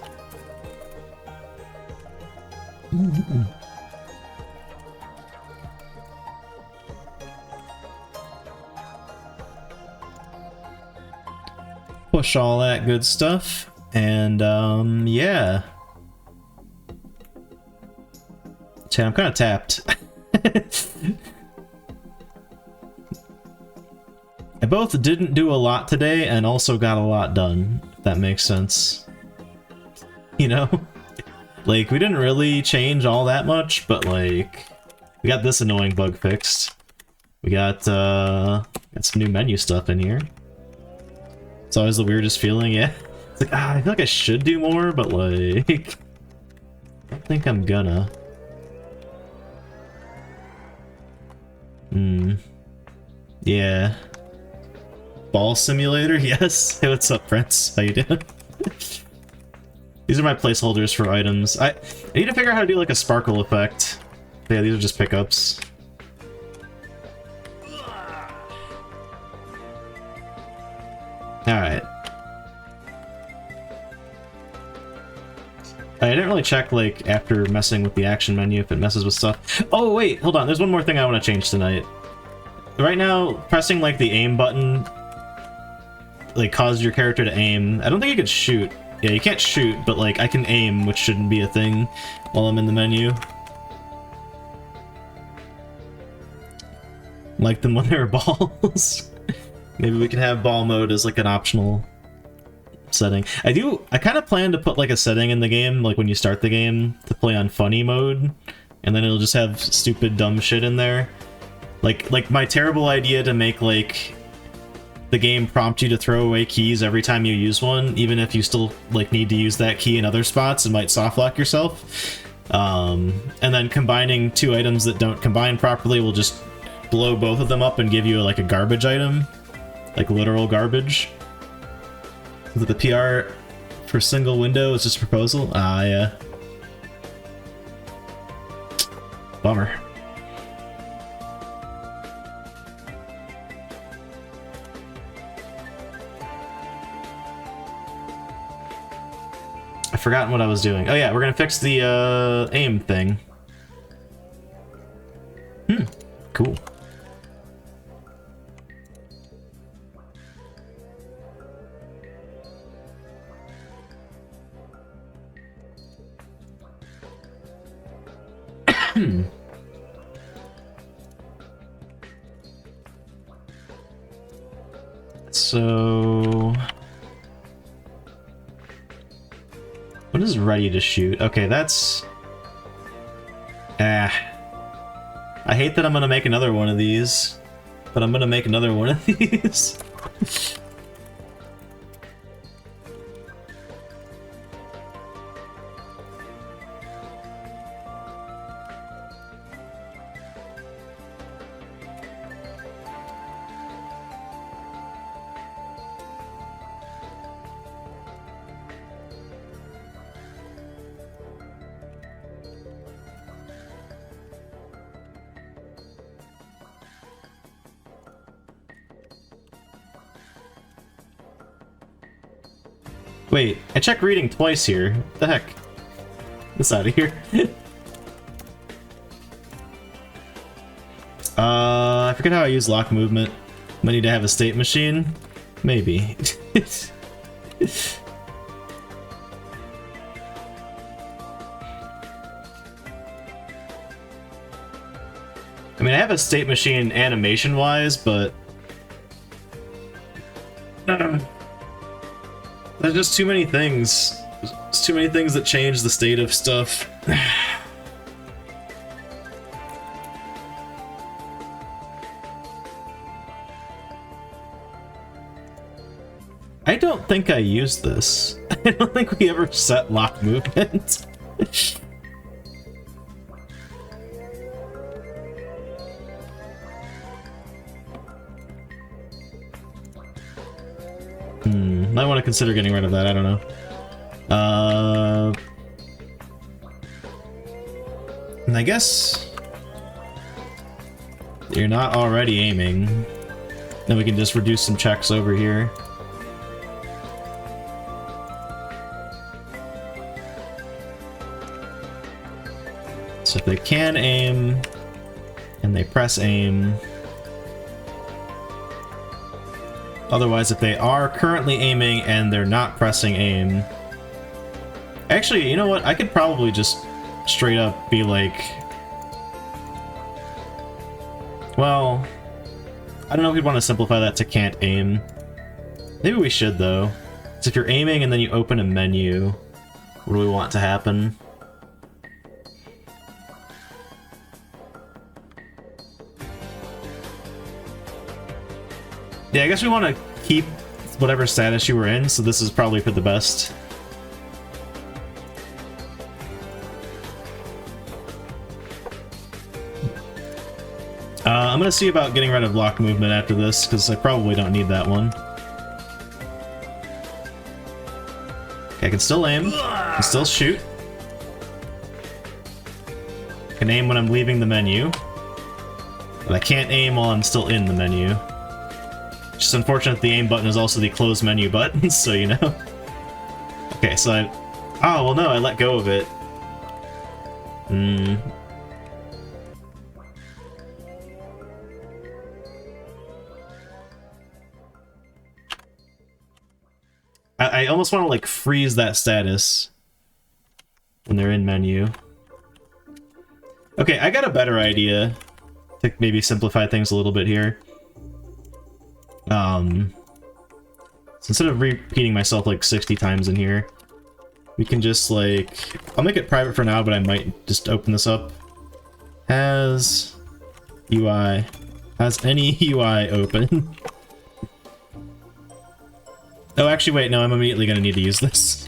Push all that good stuff, and yeah. Chat, I'm kind of tapped. I both didn't do a lot today and also got a lot done, if that makes sense. You know? Like, we didn't really change all that much, but like, we got this annoying bug fixed. We got some new menu stuff in here. It's always the weirdest feeling, yeah. It's like, I feel like I should do more, but like, I don't think I'm gonna. Yeah. Ball simulator, yes. Hey, what's up, Prince? How you doing? These are my placeholders for items. I need to figure out how to do like a sparkle effect. Yeah, these are just pickups. Alright. I didn't really check, like, after messing with the action menu if it messes with stuff. Oh, wait, hold on. There's one more thing I want to change tonight. Right now, pressing, like, the aim button, like, causes your character to aim. I don't think you can shoot. Yeah, you can't shoot, but, like, I can aim, which shouldn't be a thing while I'm in the menu. Like them when they're balls. Maybe we can have ball mode as, like, an optional setting. I kind of plan to put, like, a setting in the game, like, when you start the game, to play on funny mode, and then it'll just have stupid, dumb shit in there. Like my terrible idea to make, like, the game prompt you to throw away keys every time you use one, even if you still, like, need to use that key in other spots and might soft lock yourself. And then combining two items that don't combine properly will just blow both of them up and give you, like, a garbage item. Like, literal garbage. The PR For single window, it's just a proposal? Ah, yeah. Bummer. I've forgotten what I was doing. Oh yeah, we're gonna fix the aim thing. Cool. So, what is ready to shoot? Okay, that's... I hate that I'm gonna make another one of these, but I'm gonna make another one of these. Wait, I checked reading twice here. What the heck? This out of here. I forget how I use lock movement. Might need to have a state machine? Maybe. I mean, I have a state machine animation-wise, but... There's just too many things. There's too many things that change the state of stuff. I don't think I used this. I don't think we ever set lock movement. Might want to consider getting rid of that, I don't know. And I guess you're not already aiming. Then we can just reduce some checks over here. So if they can aim, and they press aim. Otherwise, if they are currently aiming and they're not pressing aim... Actually, you know what? I could probably just straight up be like... Well... I don't know if we'd want to simplify that to can't aim. Maybe we should, though. So if you're aiming and then you open a menu, what do we want to happen? Yeah, I guess we want to keep whatever status you were in, so this is probably for the best. I'm gonna see about getting rid of lock movement after this, because I probably don't need that one. Okay, I can still aim. I can still shoot. I can aim when I'm leaving the menu. But I can't aim while I'm still in the menu. It's just unfortunate the aim button is also the close menu button, so you know. Okay, so I... Oh, well no, I let go of it. I almost want to, like, freeze that status when they're in menu. Okay, I got a better idea to maybe simplify things a little bit here. So instead of repeating myself like 60 times in here, we can just like... I'll make it private for now, but I might just open this up. Has UI... Has any UI open? Oh, actually, wait, no, I'm immediately gonna need to use this.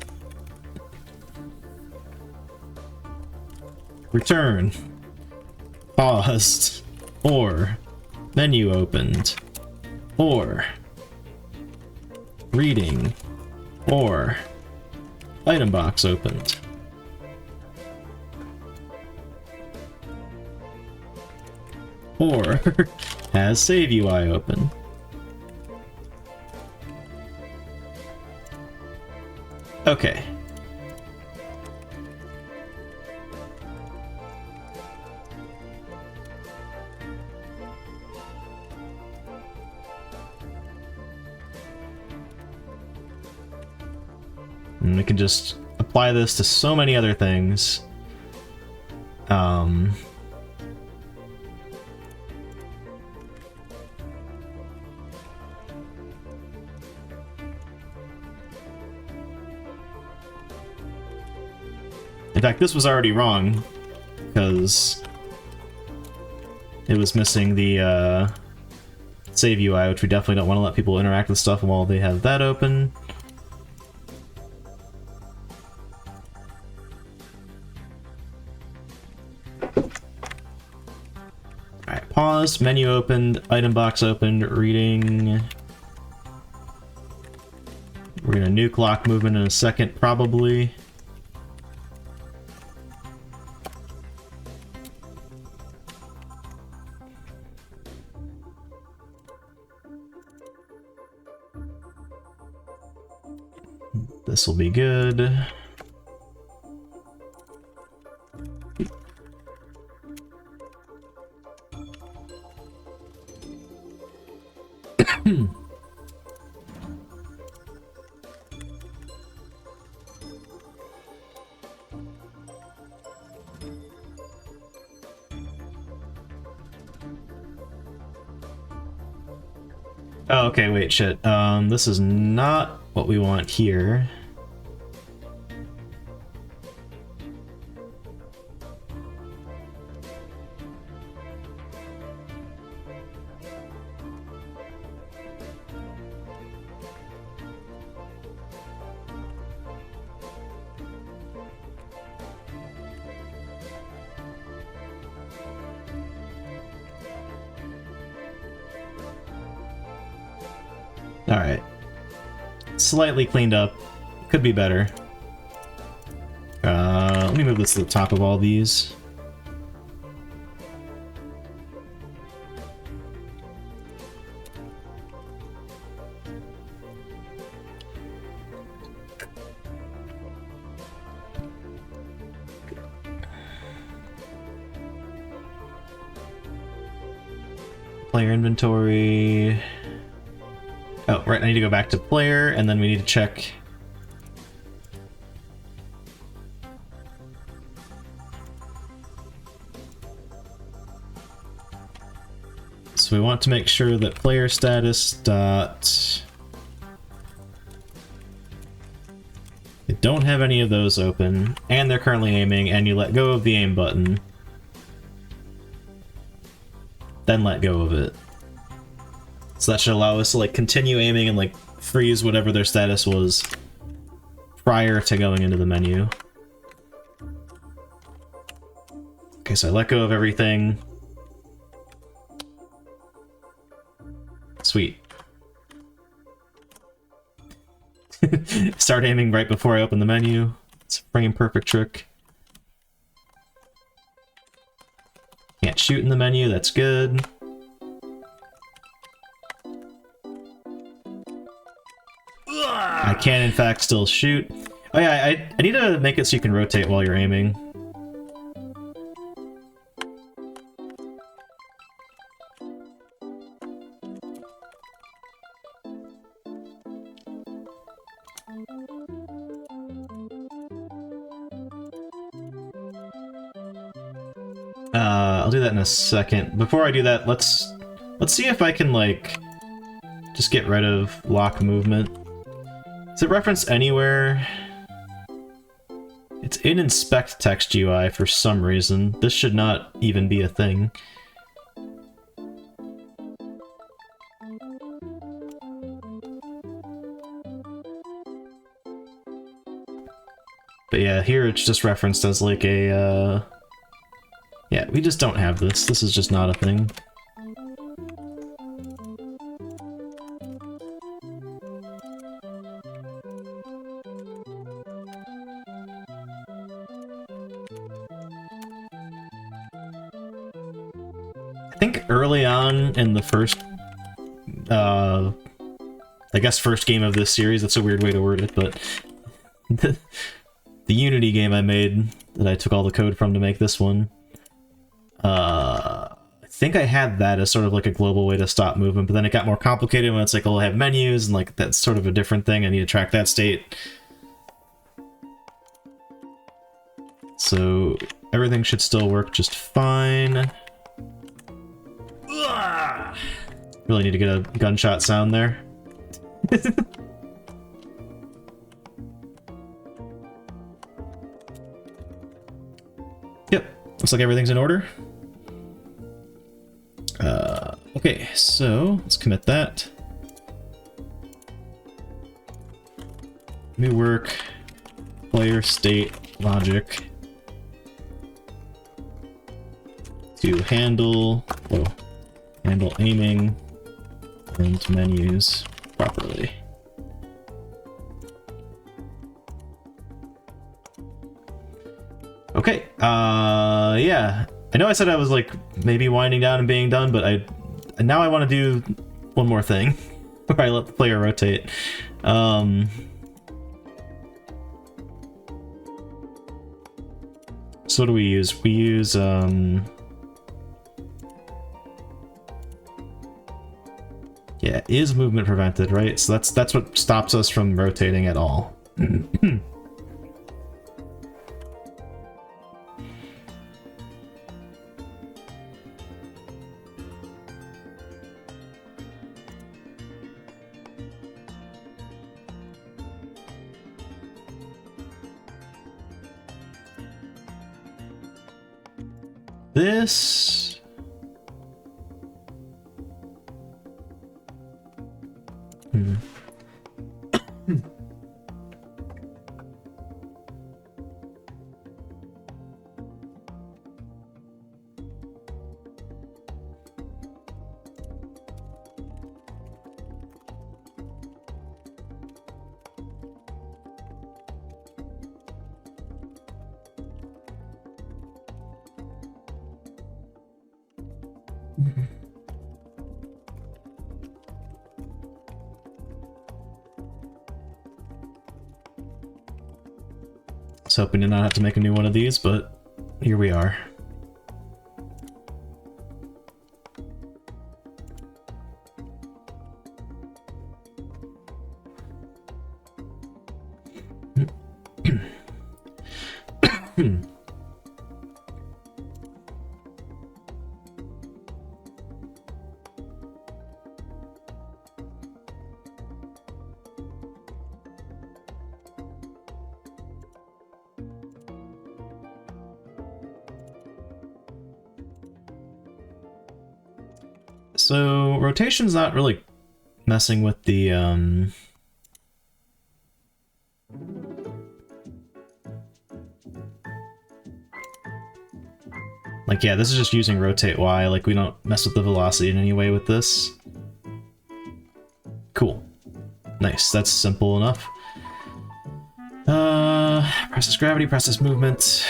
Return. Paused. Or. Menu opened. Or. Reading. Or. item box opened. Or has save UI open. Okay. And we can just apply this to so many other things. In fact, this was already wrong, because it was missing the save UI, which we definitely don't want to let people interact with stuff while they have that open. Alright, pause, menu opened, item box opened, reading. We're gonna nuke lock movement in a second, probably. This will be good. Oh, okay, wait, shit. This is not what we want here. Alright. Slightly cleaned up. Could be better. Let me move this to the top of all these. Player inventory. Oh, right, I need to go back to player, and then we need to check... So we want to make sure that player status dot... They don't have any of those open, and they're currently aiming, and you let go of the aim button. Then let go of it. So that should allow us to like continue aiming and like freeze whatever their status was prior to going into the menu. Okay, so I let go of everything. Sweet. Start aiming right before I open the menu. It's a frame perfect trick. Can't shoot in the menu, that's good. I can, in fact, still shoot. Oh yeah, I need to make it so you can rotate while you're aiming. I'll do that in a second. Before I do that, let's see if I can, like, just get rid of lock movement. Is it referenced anywhere? It's in inspect text UI for some reason. This should not even be a thing. But yeah, here it's just referenced as like a, yeah, we just don't have this. This is just not a thing. I think early on in the first, I guess first game of this series, that's a weird way to word it, but the Unity game I made, that I took all the code from to make this one, I think I had that as sort of like a global way to stop movement, but then it got more complicated when it's like, oh, I have menus, and like that's sort of a different thing, I need to track that state. So everything should still work just fine. Ugh! Really need to get a gunshot sound there. Yep, looks like everything's in order. Okay, so let's commit that. New work, player state logic to handle aiming and menus properly. Okay, yeah. I know I said I was like maybe winding down and being done, but now I want to do one more thing where I let the player rotate. So what do we use? We use yeah, is movement prevented, right? So that's what stops us from rotating at all. This... I was hoping to not have to make a new one of these, but here we are. So rotation's not really messing with the like, yeah, this is just using rotate Y, like we don't mess with the velocity in any way with this. Cool. Nice, that's simple enough. Process gravity, process movement,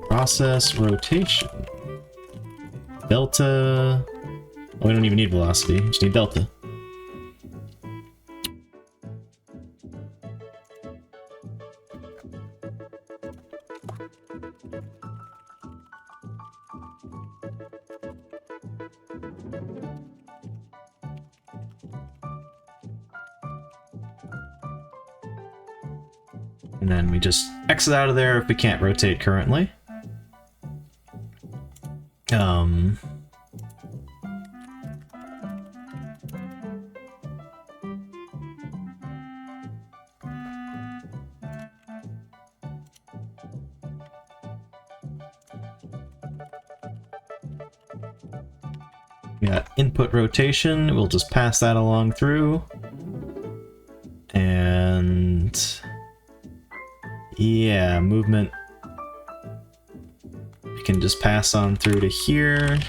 process rotation. Delta. Oh, we don't even need velocity, we just need delta. And then we just exit out of there if we can't rotate currently. We got input rotation, we'll just pass that along through. And yeah, movement we can just pass on through to here.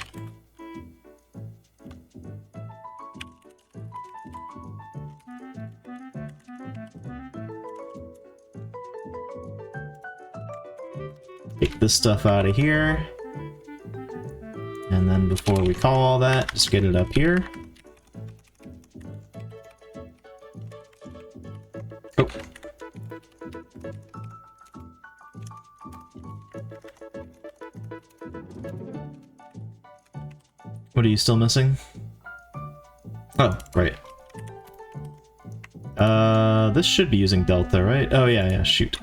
Take this stuff out of here. And then And before we call all that, just get it up here. Oh. What are you still missing? Oh, right. This should be using Delta, right? Oh, yeah, shoot.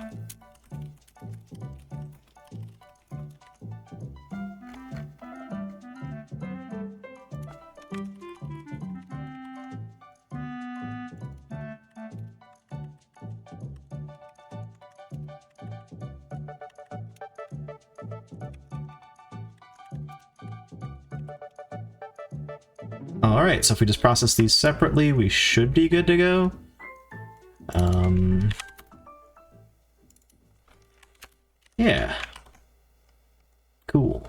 Alright, so if we just process these separately, we should be good to go. Yeah. Cool.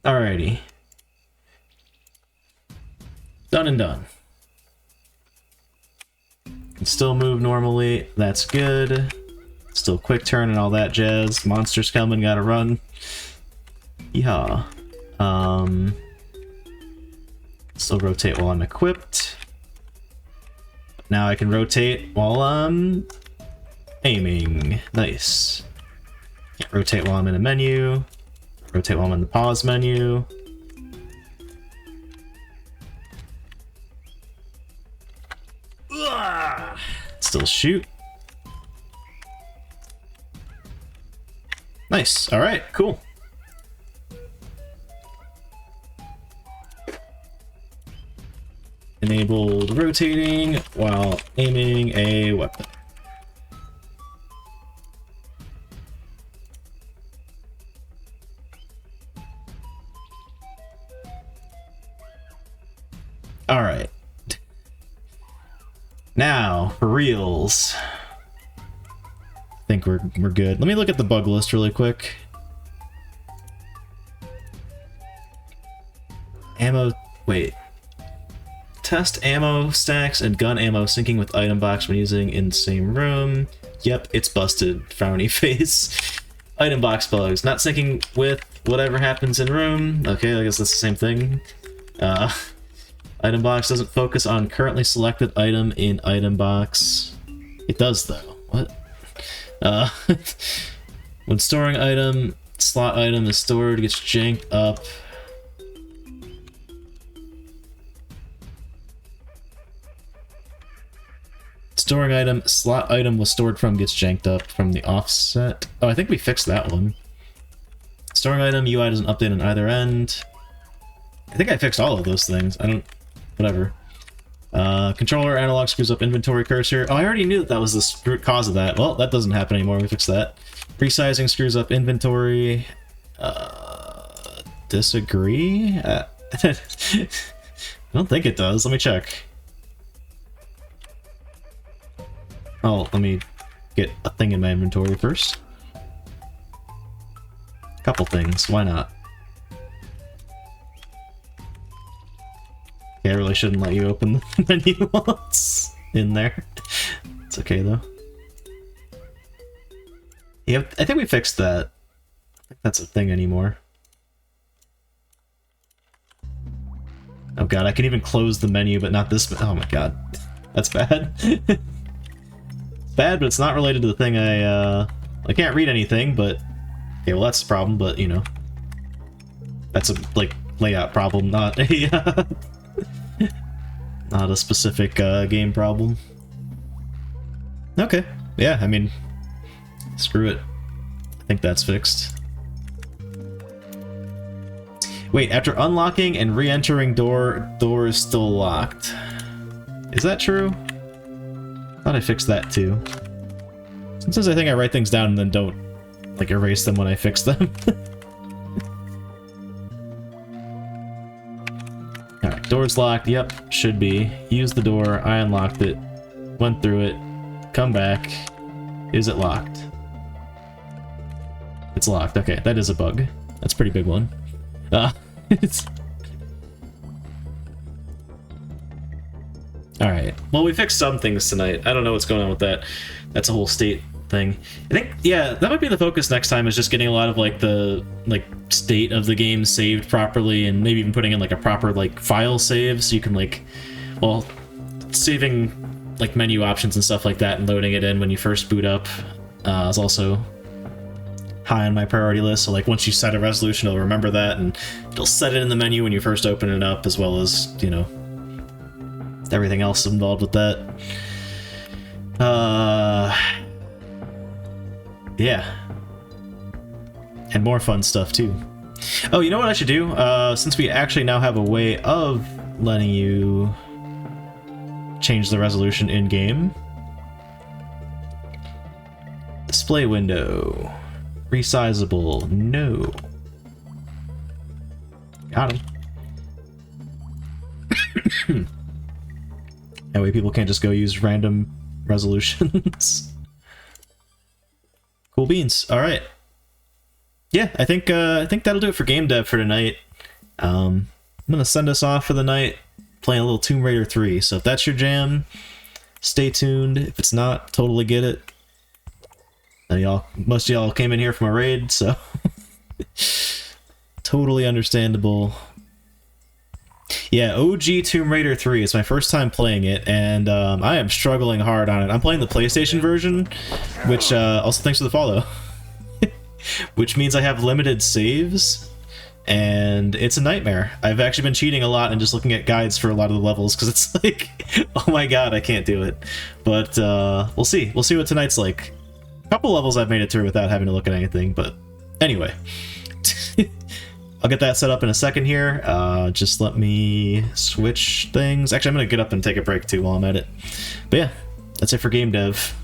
Alrighty. Done and done. Can still move normally, that's good. Still quick turn and all that jazz. Monsters coming, gotta run. Yeehaw. Still rotate while I'm equipped. Now I can rotate while I'm aiming. Nice. Can't rotate while I'm in a menu. Rotate while I'm in the pause menu. Ugh. Still shoot. Nice. All right, cool. Enabled rotating while aiming a weapon. All right. Now, for reals. I think we're good. Let me look at the bug list really quick. Ammo, wait. Test ammo stacks and gun ammo syncing with item box when using in same room. Yep, it's busted. Frowny face. Item box bugs. Not syncing with whatever happens in room. Okay, I guess that's the same thing. Item box doesn't focus on currently selected item in item box. It does though. What? When storing item, slot item is stored, gets janked up. Storing item, slot item was stored from gets janked up from the offset. Oh, I think we fixed that one. Storing item, UI doesn't update on either end. I think I fixed all of those things. I don't... Whatever. Controller analog screws up inventory cursor. Oh, I already knew that was the root cause of that. Well, that doesn't happen anymore. We fixed that. Resizing screws up inventory. Disagree? I don't think it does. Let me check. Oh, let me get a thing in my inventory first. Couple things. Why not? I really shouldn't let you open the menu once in there. It's okay though. Yeah, I think we fixed that. I think that's a thing anymore. Oh god, I can even close the menu, but not this. Oh my god, that's bad. It's bad, but it's not related to the thing I can't read anything, but okay, well that's the problem. But you know, that's a like layout problem, not a. Not a specific game problem. Okay, yeah, I mean, screw it. I think that's fixed. Wait, after unlocking and re-entering door is still locked. Is that true? Thought I fixed that too. Sometimes I think I write things down and then don't, like, erase them when I fix them. Alright, door's locked. Yep, should be. Use the door. I unlocked it. Went through it. Come back. Is it locked? It's locked. Okay, that is a bug. That's a pretty big one. Alright. Well, we fixed some things tonight. I don't know what's going on with that. That's a whole state thing. I think, yeah, that might be the focus next time, is just getting a lot of like the state of the game saved properly, and maybe even putting in like a proper like file save so you can like, well, saving like menu options and stuff like that and loading it in when you first boot up is also high on my priority list. So like once you set a resolution, it'll remember that and it'll set it in the menu when you first open it up, as well as, you know, everything else involved with that. Yeah. And more fun stuff too. Oh, you know what I should do? Since we actually now have a way of letting you change the resolution in-game. Display window. Resizable. No. Got him. That way people can't just go use random resolutions. Cool beans. All right. Yeah, I think that'll do it for game dev for tonight. I'm gonna send us off for the night playing a little Tomb Raider 3. So if that's your jam, stay tuned. If it's not, totally get it. Most of y'all came in here from a raid, so totally understandable. Yeah, OG Tomb Raider 3. It's my first time playing it, and I am struggling hard on it. I'm playing the PlayStation version, which, also thanks for the follow, which means I have limited saves, and it's a nightmare. I've actually been cheating a lot and just looking at guides for a lot of the levels, because it's like, oh my god, I can't do it. But we'll see. We'll see what tonight's like. A couple levels I've made it through without having to look at anything, but anyway. I'll get that set up in a second here. Just let me switch things. Actually, I'm going to get up and take a break too while I'm at it. But yeah, that's it for game dev.